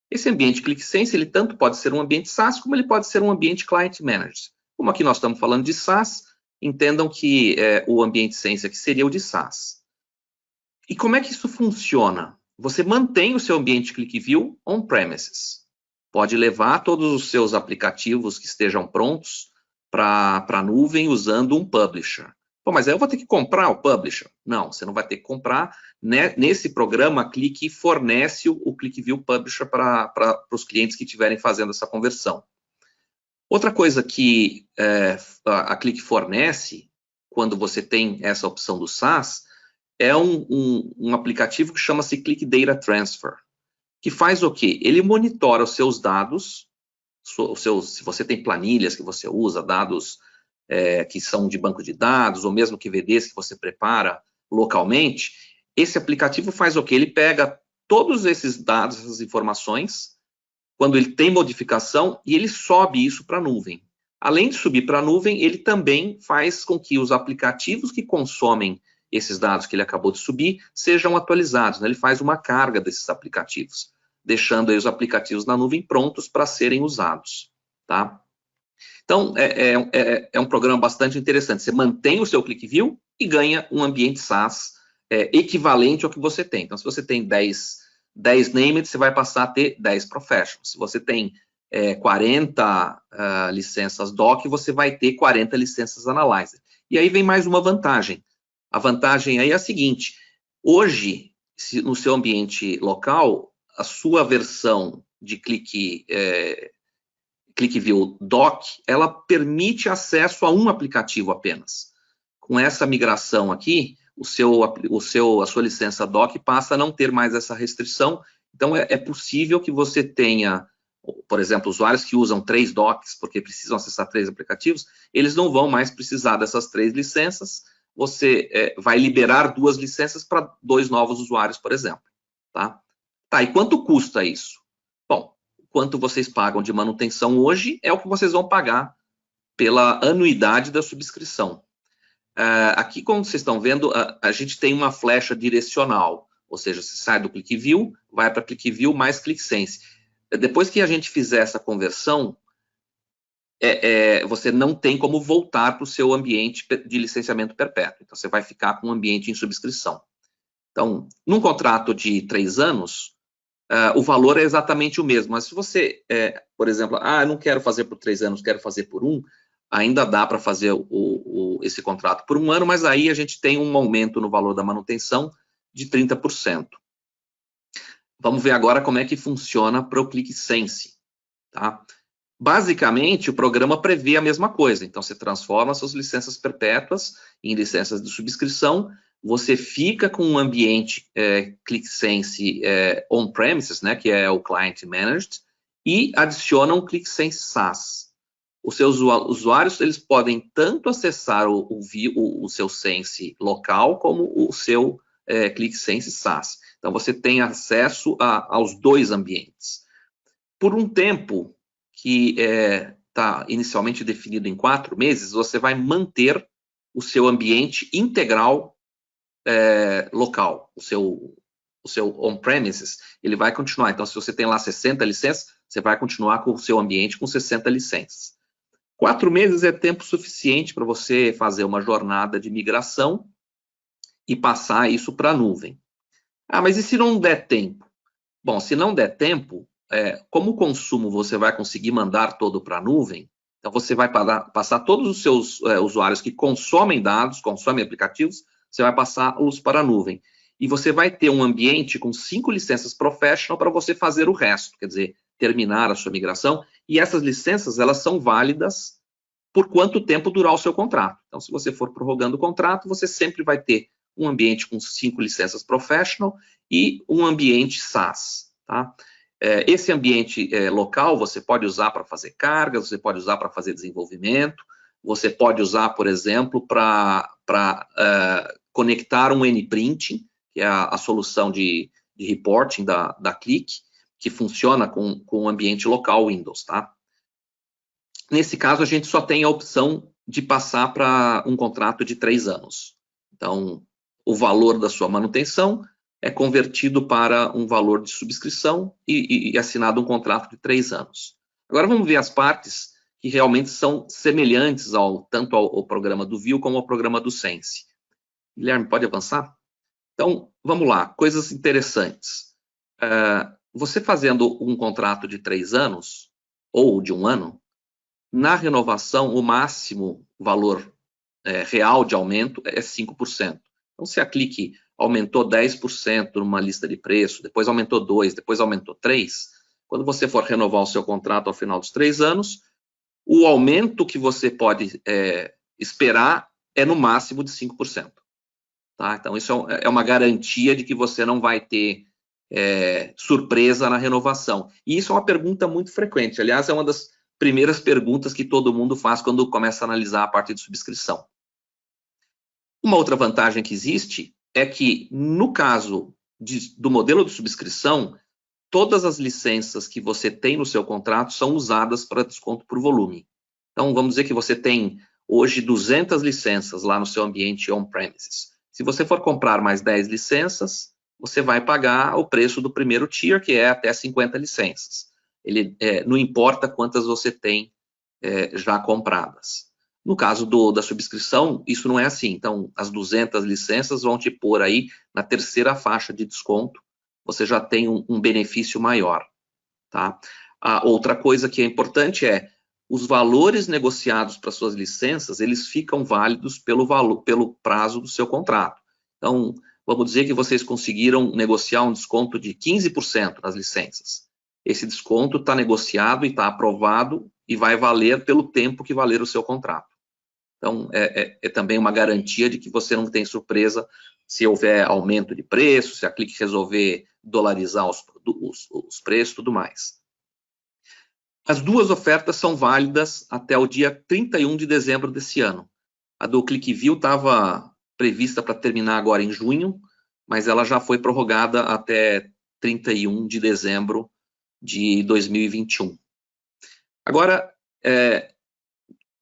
Esse ambiente ClickSense, ele tanto pode ser um ambiente SaaS, como ele pode ser um ambiente Client Managed. Como aqui nós estamos falando de SaaS, entendam que o ambiente Sense aqui seria o de SaaS. E como é que isso funciona? Você mantém o seu ambiente ClickView on-premises. Pode levar todos os seus aplicativos que estejam prontos para a nuvem usando um publisher. Pô, mas aí eu vou ter que comprar o publisher? Não, você não vai ter que comprar. Né? Nesse programa, a Click fornece o ClickView Publisher para os clientes que estiverem fazendo essa conversão. Outra coisa que a Click fornece, quando você tem essa opção do SaaS, é um aplicativo que chama-se Click Data Transfer, que faz o quê? Ele monitora os seus dados, se você tem planilhas que você usa, dados que são de banco de dados, ou mesmo QVDs que você prepara localmente, esse aplicativo faz o quê? Ele pega todos esses dados, essas informações, quando ele tem modificação, e ele sobe isso para a nuvem. Além de subir para a nuvem, ele também faz com que os aplicativos que consomem esses dados que ele acabou de subir sejam atualizados, né? Ele faz uma carga desses aplicativos, deixando aí os aplicativos na nuvem prontos para serem usados, tá? Então, é um programa bastante interessante. Você mantém o seu ClickView e ganha um ambiente SaaS equivalente ao que você tem. Então, se você tem 10 named, você vai passar a ter 10 professionals. Se você tem 40 licenças doc, você vai ter 40 licenças analyzer. E aí vem mais uma vantagem. A vantagem aí é a seguinte: hoje, no seu ambiente local, a sua versão de ClickView Doc, ela permite acesso a um aplicativo apenas. Com essa migração aqui, a sua licença Doc passa a não ter mais essa restrição. Então, é possível que você tenha, por exemplo, usuários que usam 3 docs porque precisam acessar 3 aplicativos, eles não vão mais precisar dessas 3 licenças. Você vai liberar 2 licenças para 2 novos usuários, por exemplo. Tá, e quanto custa isso? Bom, quanto vocês pagam de manutenção hoje é o que vocês vão pagar pela anuidade da subscrição. Aqui, como vocês estão vendo, a gente tem uma flecha direcional, ou seja, você sai do ClickView, vai para ClickView mais ClickSense. Depois que a gente fizer essa conversão, você não tem como voltar para o seu ambiente de licenciamento perpétuo. Então, você vai ficar com um ambiente em subscrição. Então, num contrato de 3 anos, o valor é exatamente o mesmo. Mas se você, por exemplo, eu não quero fazer por 3 anos, quero fazer por 1, ainda dá para fazer esse contrato por 1 ano, mas aí a gente tem um aumento no valor da manutenção de 30%. Vamos ver agora como é que funciona para o ClickSense. Tá? Basicamente, o programa prevê a mesma coisa. Então, você transforma suas licenças perpétuas em licenças de subscrição, você fica com um ambiente ClickSense on-premises, né, que é o Client Managed, e adiciona um ClickSense SaaS. Os seus usuários, eles podem tanto acessar o seu Sense local, como o seu ClickSense SaaS. Então, você tem acesso aos 2 ambientes. Por um tempo que está inicialmente definido em 4 meses, você vai manter o seu ambiente integral local, o seu on-premises, ele vai continuar. Então, se você tem lá 60 licenças, você vai continuar com o seu ambiente com 60 licenças. 4 meses é tempo suficiente para você fazer uma jornada de migração e passar isso para a nuvem. Mas e se não der tempo? Bom, se não der tempo, como o consumo você vai conseguir mandar todo para a nuvem, então você vai passar todos os seus usuários que consomem dados, consomem aplicativos, você vai passá-los para a nuvem. E você vai ter um ambiente com 5 licenças professional para você fazer o resto, quer dizer, terminar a sua migração. E essas licenças, elas são válidas por quanto tempo durar o seu contrato. Então, se você for prorrogando o contrato, você sempre vai ter um ambiente com 5 licenças professional e um ambiente SaaS. Tá? Esse ambiente local você pode usar para fazer cargas, você pode usar para fazer desenvolvimento, você pode usar, por exemplo, para conectar um N-Printing, que é a solução de reporting da Click, que funciona com o ambiente local Windows. Tá? Nesse caso, a gente só tem a opção de passar para um contrato de 3 anos. Então, o valor da sua manutenção é convertido para um valor de subscrição e assinado um contrato de 3 anos. Agora vamos ver as partes que realmente são semelhantes tanto ao programa do View como ao programa do Sense. Guilherme, pode avançar? Então, vamos lá, coisas interessantes. Você fazendo um contrato de 3 anos, ou de 1 ano, na renovação, o máximo valor real de aumento é 5%. Então, se a Clique aumentou 10% numa lista de preço, depois aumentou 2%, depois aumentou 3%, quando você for renovar o seu contrato ao final dos 3 anos, o aumento que você pode esperar é no máximo de 5%. Tá? Então, isso é uma garantia de que você não vai ter surpresa na renovação. E isso é uma pergunta muito frequente. Aliás, é uma das primeiras perguntas que todo mundo faz quando começa a analisar a parte de subscrição. Uma outra vantagem que existe é que, no caso do modelo de subscrição, todas as licenças que você tem no seu contrato são usadas para desconto por volume. Então, vamos dizer que você tem hoje 200 licenças lá no seu ambiente on-premises. Se você for comprar mais 10 licenças, você vai pagar o preço do primeiro tier, que é até 50 licenças. Não importa quantas você tem já compradas. No caso da subscrição, isso não é assim. Então, as 200 licenças vão te pôr aí na terceira faixa de desconto. Você já tem um benefício maior. Tá? A outra coisa que é importante é os valores negociados para suas licenças, eles ficam válidos pelo prazo do seu contrato. Então, vamos dizer que vocês conseguiram negociar um desconto de 15% nas licenças. Esse desconto está negociado e está aprovado e vai valer pelo tempo que valer o seu contrato. Então, é também uma garantia de que você não tem surpresa se houver aumento de preço, se a Clique resolver dolarizar os preços e tudo mais. As duas ofertas são válidas até o dia 31 de dezembro desse ano. A do ClickView estava prevista para terminar agora em junho, mas ela já foi prorrogada até 31 de dezembro de 2021. Agora,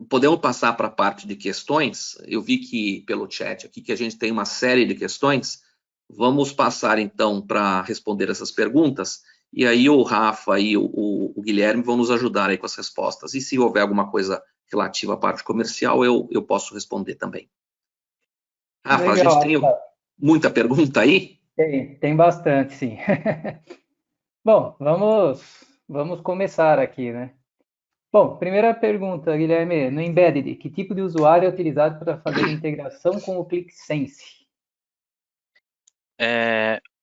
podemos passar para a parte de questões. Eu vi que pelo chat aqui que a gente tem uma série de questões. Vamos passar então para responder essas perguntas. E aí o Rafa e o Guilherme vão nos ajudar aí com as respostas. E se houver alguma coisa relativa à parte comercial, eu posso responder também. Rafa, legal, a gente tem muita pergunta aí? Tem bastante, sim. Bom, vamos começar aqui, né? Bom, primeira pergunta, Guilherme. No Embedded, que tipo de usuário é utilizado para fazer integração com o ClickSense?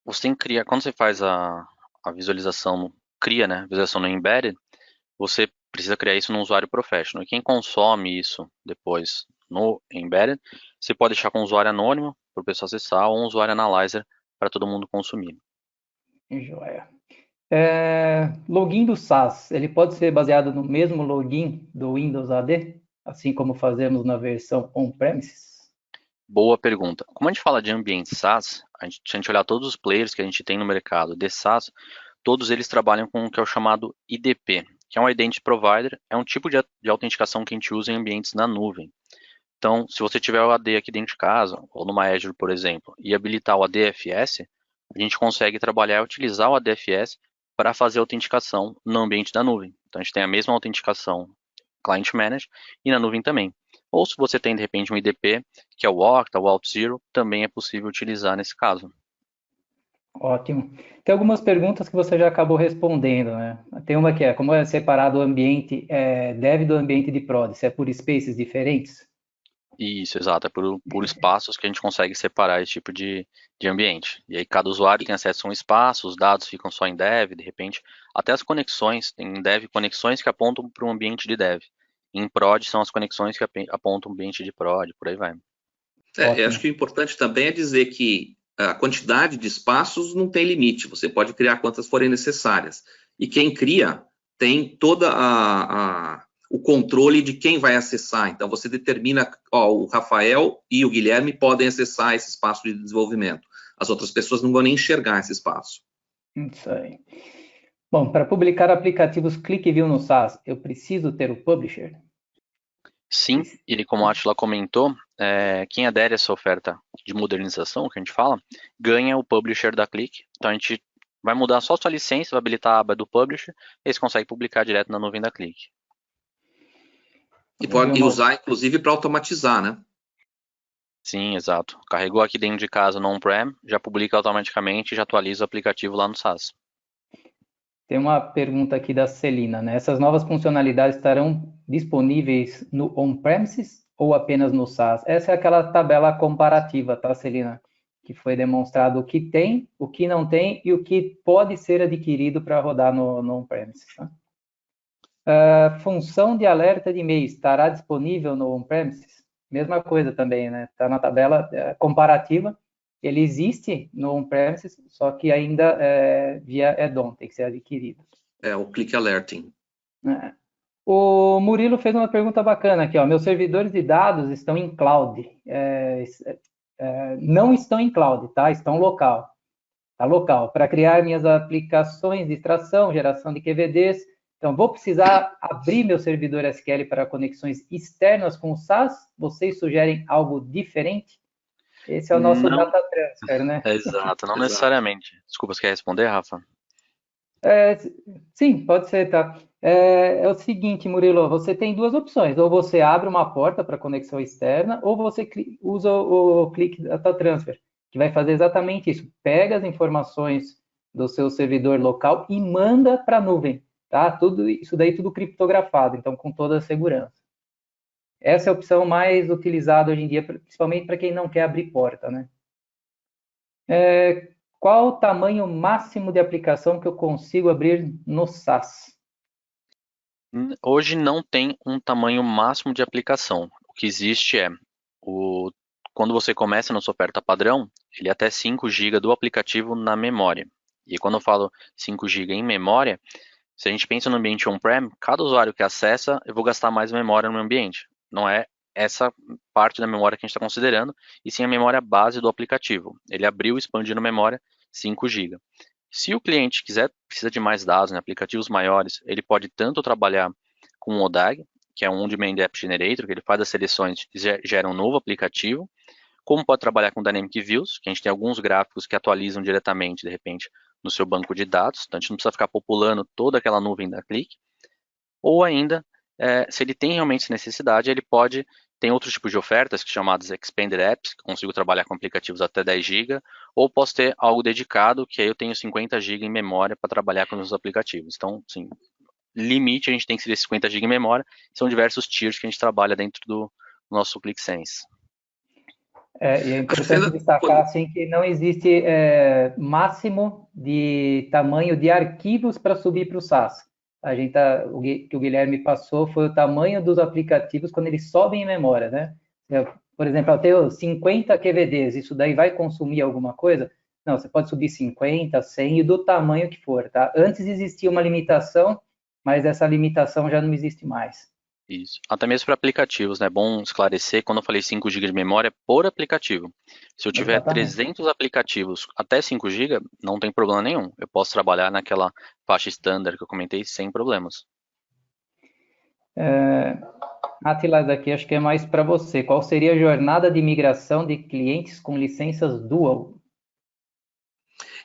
Você tem que criar, quando você faz a visualização, né, visualização no Embedded, você precisa criar isso no usuário professional. E quem consome isso depois no Embedded, você pode deixar com um usuário anônimo para o pessoal acessar ou um usuário analyzer para todo mundo consumir. Joia. Login do SaaS, ele pode ser baseado no mesmo login do Windows AD, assim como fazemos na versão on-premises? Boa pergunta. Como a gente fala de ambiente SaaS, se a gente olhar todos os players que a gente tem no mercado de SaaS, todos eles trabalham com o que é o chamado IDP, que é um Identity Provider, é um tipo de autenticação que a gente usa em ambientes na nuvem. Então, se você tiver o AD aqui dentro de casa, ou numa Azure, por exemplo, e habilitar o ADFS, a gente consegue trabalhar e utilizar o ADFS para fazer a autenticação no ambiente da nuvem. Então, a gente tem a mesma autenticação Client Managed e na nuvem também. Ou se você tem, de repente, um IDP, que é o Okta, o Auth0, também é possível utilizar nesse caso. Ótimo. Tem algumas perguntas que você já acabou respondendo, né? Tem uma que é, como é separado o ambiente dev do ambiente de prod? Se é por spaces diferentes? Isso, exato. É por espaços que a gente consegue separar esse tipo de ambiente. E aí cada usuário tem acesso a um espaço, os dados ficam só em dev, de repente. Até as conexões, tem dev conexões que apontam para um ambiente de dev. Em prod são as conexões que apontam o ambiente de prod, por aí vai. Eu acho que o importante também é dizer que a quantidade de espaços não tem limite, você pode criar quantas forem necessárias. E quem cria tem toda o controle de quem vai acessar. Então, você determina, o Rafael e o Guilherme podem acessar esse espaço de desenvolvimento. As outras pessoas não vão nem enxergar esse espaço. Isso aí. Bom, para publicar aplicativos ClickView no SaaS, eu preciso ter o publisher? Sim, e como a Atila comentou, quem adere a essa oferta de modernização, que a gente fala, ganha o publisher da Click. Então a gente vai mudar só a sua licença, vai habilitar a aba do publisher, e você consegue publicar direto na nuvem da Click. E pode usar, inclusive, para automatizar, né? Sim, exato. Carregou aqui dentro de casa no on-prem, já publica automaticamente e já atualiza o aplicativo lá no SaaS. Tem uma pergunta aqui da Celina, né? Essas novas funcionalidades estarão disponíveis no on-premises ou apenas no SaaS? Essa é aquela tabela comparativa, tá, Celina? Que foi demonstrado o que tem, o que não tem e o que pode ser adquirido para rodar no on-premises. Tá? A função de alerta de e-mail estará disponível no on-premises? Mesma coisa também, né? Está na tabela comparativa. Ele existe no on-premises, só que ainda via add-on, tem que ser adquirido. É o Click Alerting. O Murilo fez uma pergunta bacana aqui, ó. Meus servidores de dados estão em cloud. Não estão em cloud, tá? Estão local. Tá local. Para criar minhas aplicações de extração, geração de QVDs, então vou precisar abrir meu servidor SQL para conexões externas com o SaaS? Vocês sugerem algo diferente? Esse é o nosso data transfer, né? Exato, não necessariamente. Desculpa, você quer responder, Rafa? Sim, pode ser, tá? É o seguinte, Murilo, você tem duas opções. Ou você abre uma porta para conexão externa, ou você usa o Click Data Transfer, que vai fazer exatamente isso. Pega as informações do seu servidor local e manda para a nuvem, tá? Tudo isso daí tudo criptografado, então com toda a segurança. Essa é a opção mais utilizada hoje em dia, principalmente para quem não quer abrir porta, né? Qual o tamanho máximo de aplicação que eu consigo abrir no SaaS? Hoje não tem um tamanho máximo de aplicação. O que existe quando você começa na sua oferta padrão, ele é até 5 GB do aplicativo na memória. E quando eu falo 5 GB em memória, se a gente pensa no ambiente on-prem, cada usuário que acessa, eu vou gastar mais memória no meu ambiente. Não é essa parte da memória que a gente está considerando, e sim a memória base do aplicativo. Ele abriu, expandindo a memória 5 GB. Se o cliente precisa de mais dados, né, aplicativos maiores, ele pode tanto trabalhar com o ODAG, que é um On-Demand App Generator, que ele faz as seleções e gera um novo aplicativo, como pode trabalhar com Dynamic Views, que a gente tem alguns gráficos que atualizam diretamente, de repente, no seu banco de dados, então a gente não precisa ficar populando toda aquela nuvem da Click, ou ainda, se ele tem realmente essa necessidade, tem outros tipos de ofertas, chamadas Expanded Apps, que eu consigo trabalhar com aplicativos até 10 GB, ou posso ter algo dedicado, que aí eu tenho 50 GB em memória para trabalhar com os meus aplicativos. Então, sim, limite a gente tem que ser 50 GB em memória, são diversos tiers que a gente trabalha dentro do nosso ClickSense. E é importante destacar assim, que não existe máximo de tamanho de arquivos para subir para o SaaS. O que o Guilherme passou foi o tamanho dos aplicativos quando eles sobem em memória, né? Por exemplo, eu tenho 50 QVDs, isso daí vai consumir alguma coisa? Não, você pode subir 50, 100 e do tamanho que for, tá? Antes existia uma limitação, mas essa limitação já não existe mais. Isso. Até mesmo para aplicativos, né? É bom esclarecer, quando eu falei 5 GB de memória, por aplicativo. Se eu tiver 300 aplicativos até 5 GB, não tem problema nenhum. Eu posso trabalhar naquela faixa standard que eu comentei sem problemas. Atila, daqui acho que é mais para você. Qual seria a jornada de migração de clientes com licenças dual?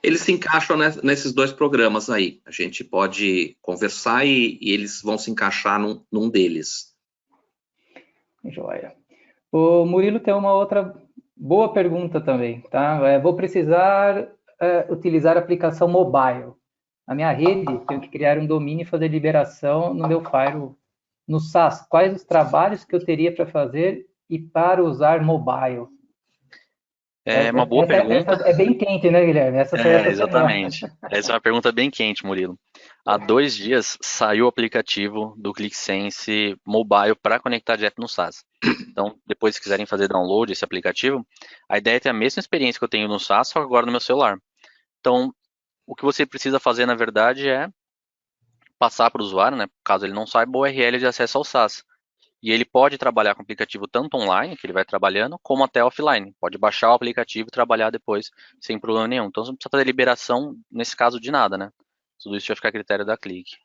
Eles se encaixam nesses dois programas aí. A gente pode conversar e eles vão se encaixar num deles. Joia. O Murilo tem uma outra boa pergunta também, tá? Vou precisar utilizar a aplicação mobile. Na minha rede, tenho que criar um domínio e fazer liberação no meu firewall. No SaaS, quais os trabalhos que eu teria para fazer e para usar mobile? É uma boa pergunta. Essa é bem quente, né, Guilherme? Exatamente. Essa é uma pergunta bem quente, Murilo. Há 2 dias saiu o aplicativo do ClickSense Mobile para conectar direto no SaaS. Então, depois, se quiserem fazer download desse aplicativo, a ideia é ter a mesma experiência que eu tenho no SaaS, só que agora no meu celular. Então, o que você precisa fazer, na verdade, é passar para o usuário, né, caso ele não saiba, o URL de acesso ao SaaS. E ele pode trabalhar com o aplicativo tanto online, que ele vai trabalhando, como até offline. Pode baixar o aplicativo e trabalhar depois sem problema nenhum. Então, você não precisa fazer liberação, nesse caso, de nada, né? Tudo isso vai ficar a critério da Click.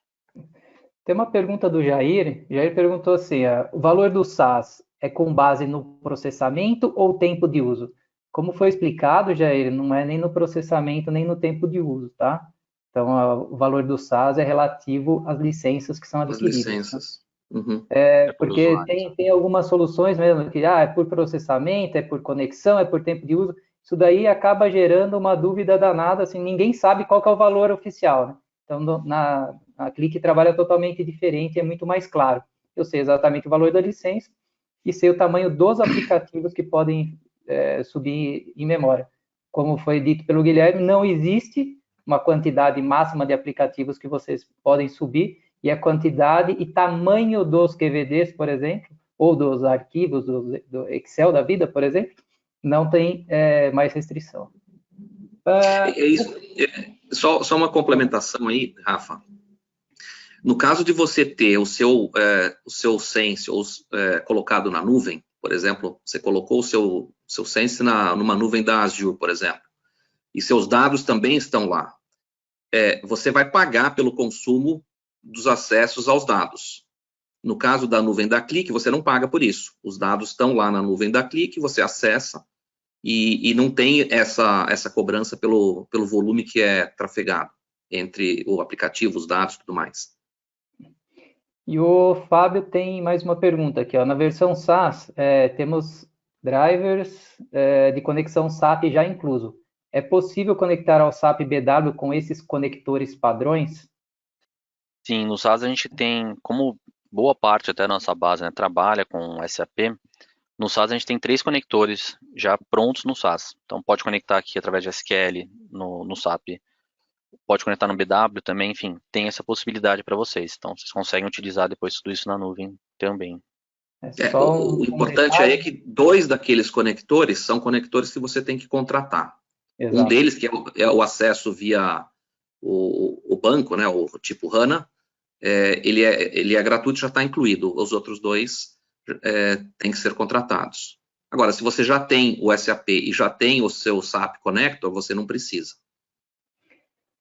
Tem uma pergunta do Jair. Jair perguntou assim: o valor do SaaS é com base no processamento ou tempo de uso? Como foi explicado, Jair, não é nem no processamento nem no tempo de uso, tá? Então, o valor do SaaS é relativo às licenças que são As adquiridas, né? licenças. Uhum. É por Porque usuários. tem algumas soluções mesmo que é por processamento, é por conexão, é por tempo de uso. Isso daí acaba gerando uma dúvida danada, assim, ninguém sabe qual que é o valor oficial, né? Então, a Click trabalha totalmente diferente, é muito mais claro. Eu sei exatamente o valor da licença e sei o tamanho dos aplicativos que podem subir em memória. Como foi dito pelo Guilherme, não existe uma quantidade máxima de aplicativos que vocês podem subir, e a quantidade e tamanho dos QVDs, por exemplo, ou dos arquivos do Excel da vida, por exemplo, não tem mais restrição. É isso. Só uma complementação aí, Rafa. No caso de você ter o seu Sense colocado na nuvem, por exemplo, você colocou o seu Sense numa nuvem da Azure, por exemplo, e seus dados também estão lá. Você vai pagar pelo consumo dos acessos aos dados. No caso da nuvem da Click, você não paga por isso. Os dados estão lá na nuvem da Click, você acessa e não tem essa cobrança pelo volume que é trafegado entre o aplicativo, os dados e tudo mais. E o Fábio tem mais uma pergunta aqui, ó. Na versão SaaS, temos drivers de conexão SAP já incluso. É possível conectar ao SAP BW com esses conectores padrões? Sim, no SaaS a gente tem, como boa parte até da nossa base, né, trabalha com SAP, no SaaS a gente tem 3 conectores já prontos no SaaS. Então pode conectar aqui através de SQL no SAP, pode conectar no BW também, enfim, tem essa possibilidade para vocês. Então vocês conseguem utilizar depois tudo isso na nuvem também. O importante aí é que 2 daqueles conectores são conectores que você tem que contratar. Exato. Um deles, que é o acesso via o banco, né, o tipo HANA, ele é gratuito, já está incluído. Os outros 2 têm que ser contratados. Agora, se você já tem o SAP e já tem o seu SAP Connector, você não precisa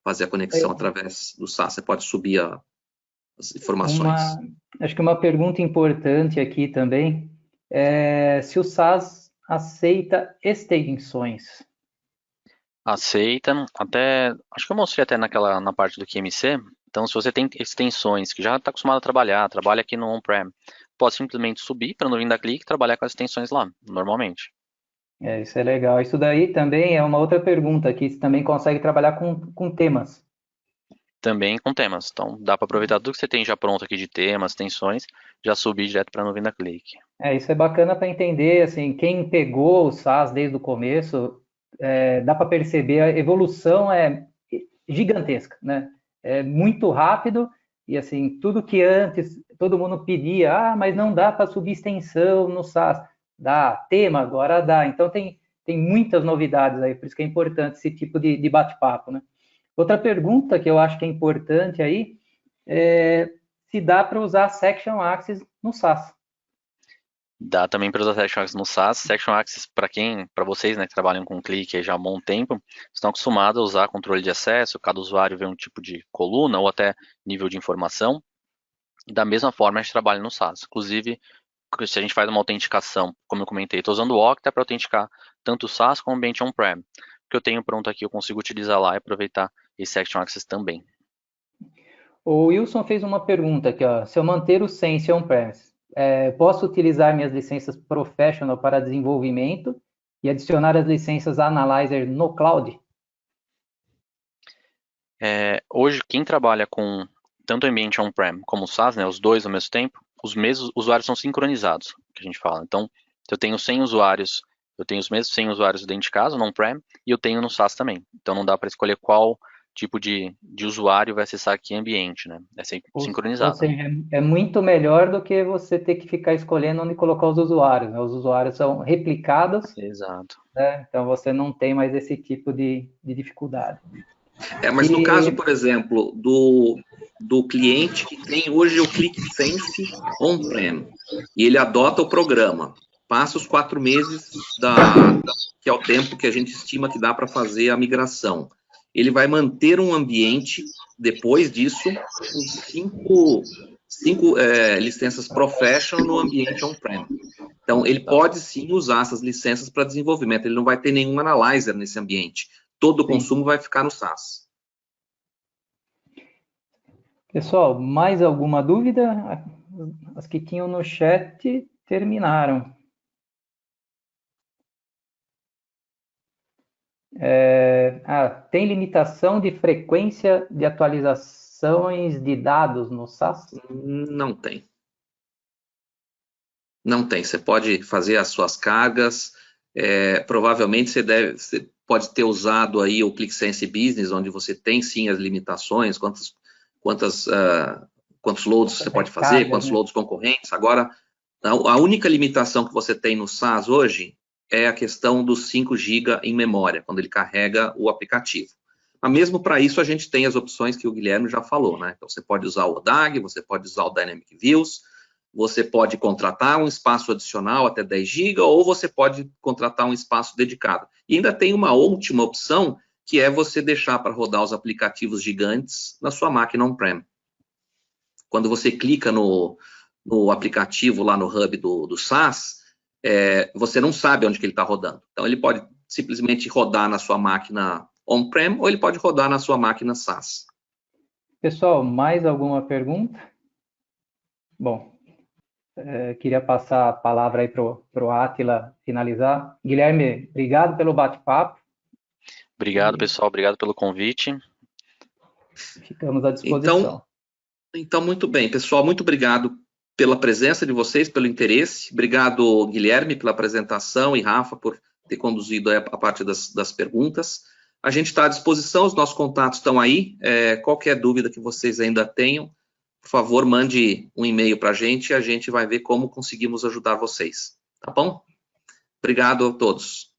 fazer a conexão através do SaaS. Você pode subir as informações. Acho que uma pergunta importante aqui também é se o SaaS aceita extensões. Aceita, acho que eu mostrei até na parte do QMC. Então, se você tem extensões que já está acostumado a trabalha aqui no on-prem, pode simplesmente subir para a nuvem da Click e trabalhar com as extensões lá, normalmente. Isso é legal. Isso daí também é uma outra pergunta, que você também consegue trabalhar com temas. Também com temas. Então, dá para aproveitar tudo que você tem já pronto aqui de temas, extensões, já subir direto para a nuvem da Click. Isso é bacana para entender, assim, quem pegou o SaaS desde o começo, dá para perceber a evolução é gigantesca, né? É muito rápido e, assim, tudo que antes todo mundo pedia, mas não dá para subir extensão no SaaS. Dá, tema agora dá. Então, tem muitas novidades aí, por isso que é importante esse tipo de bate-papo, né? Outra pergunta que eu acho que é importante aí é se dá para usar Section Access no SaaS. Dá também para usar Section Access no SaaS. Section Access, para vocês, né, que trabalham com clique aí já há um bom tempo, estão acostumados a usar controle de acesso, cada usuário vê um tipo de coluna ou até nível de informação. Da mesma forma, a gente trabalha no SaaS. Inclusive, se a gente faz uma autenticação, como eu comentei, estou usando o Okta para autenticar tanto o SaaS como o ambiente on-prem. O que eu tenho pronto aqui, eu consigo utilizar lá e aproveitar esse Section Access também. O Wilson fez uma pergunta aqui, ó. Se eu manter o Sense on-premise, posso utilizar minhas licenças Professional para desenvolvimento e adicionar as licenças Analyzer no cloud? Hoje, quem trabalha com tanto o ambiente on-prem como o SaaS, né, os dois ao mesmo tempo, os mesmos usuários são sincronizados, que a gente fala. Então, se eu tenho 100 usuários, eu tenho os mesmos 100 usuários dentro de casa, no on-prem, e eu tenho no SaaS também. Então, não dá para escolher qual tipo de usuário vai acessar que ambiente, né? É sincronizado. Ou seja, é muito melhor do que você ter que ficar escolhendo onde colocar os usuários, né? Os usuários são replicados. Exato. Né? Então, você não tem mais esse tipo de dificuldade. Mas no caso, por exemplo, do cliente que tem hoje o ClickSense on-prem, e ele adota o programa, passa os 4 meses, que é o tempo que a gente estima que dá para fazer a migração. Ele vai manter um ambiente, depois disso, com 5 licenças Professional no ambiente on-prem. Então, ele pode sim usar essas licenças para desenvolvimento, ele não vai ter nenhum analyzer nesse ambiente. Todo o consumo vai ficar no SaaS. Pessoal, mais alguma dúvida? As que tinham no chat terminaram. Tem limitação de frequência de atualizações de dados no SaaS? Não tem. Não tem. Você pode fazer as suas cargas. Provavelmente você pode ter usado aí o ClickSense Business, onde você tem sim as limitações, quantos loads você pode fazer, quantos loads concorrentes. Agora, a única limitação que você tem no SaaS hoje é a questão dos 5 GB em memória, quando ele carrega o aplicativo. Mas mesmo para isso, a gente tem as opções que o Guilherme já falou, né? Então, você pode usar o ODAG, você pode usar o Dynamic Views, você pode contratar um espaço adicional até 10 GB, ou você pode contratar um espaço dedicado. E ainda tem uma última opção, que é você deixar para rodar os aplicativos gigantes na sua máquina on-prem. Quando você clica no aplicativo lá no hub do SaaS, você não sabe onde que ele está rodando. Então, ele pode simplesmente rodar na sua máquina on-prem ou ele pode rodar na sua máquina SaaS. Pessoal, mais alguma pergunta? Bom, queria passar a palavra aí para o Átila finalizar. Guilherme, obrigado pelo bate-papo. Obrigado, pessoal. Obrigado pelo convite. Ficamos à disposição. Então, muito bem, pessoal. Muito obrigado pela presença de vocês, pelo interesse. Obrigado, Guilherme, pela apresentação e Rafa por ter conduzido a parte das perguntas. A gente está à disposição, os nossos contatos estão aí. Qualquer dúvida que vocês ainda tenham, por favor, mande um e-mail para a gente e a gente vai ver como conseguimos ajudar vocês. Tá bom? Obrigado a todos.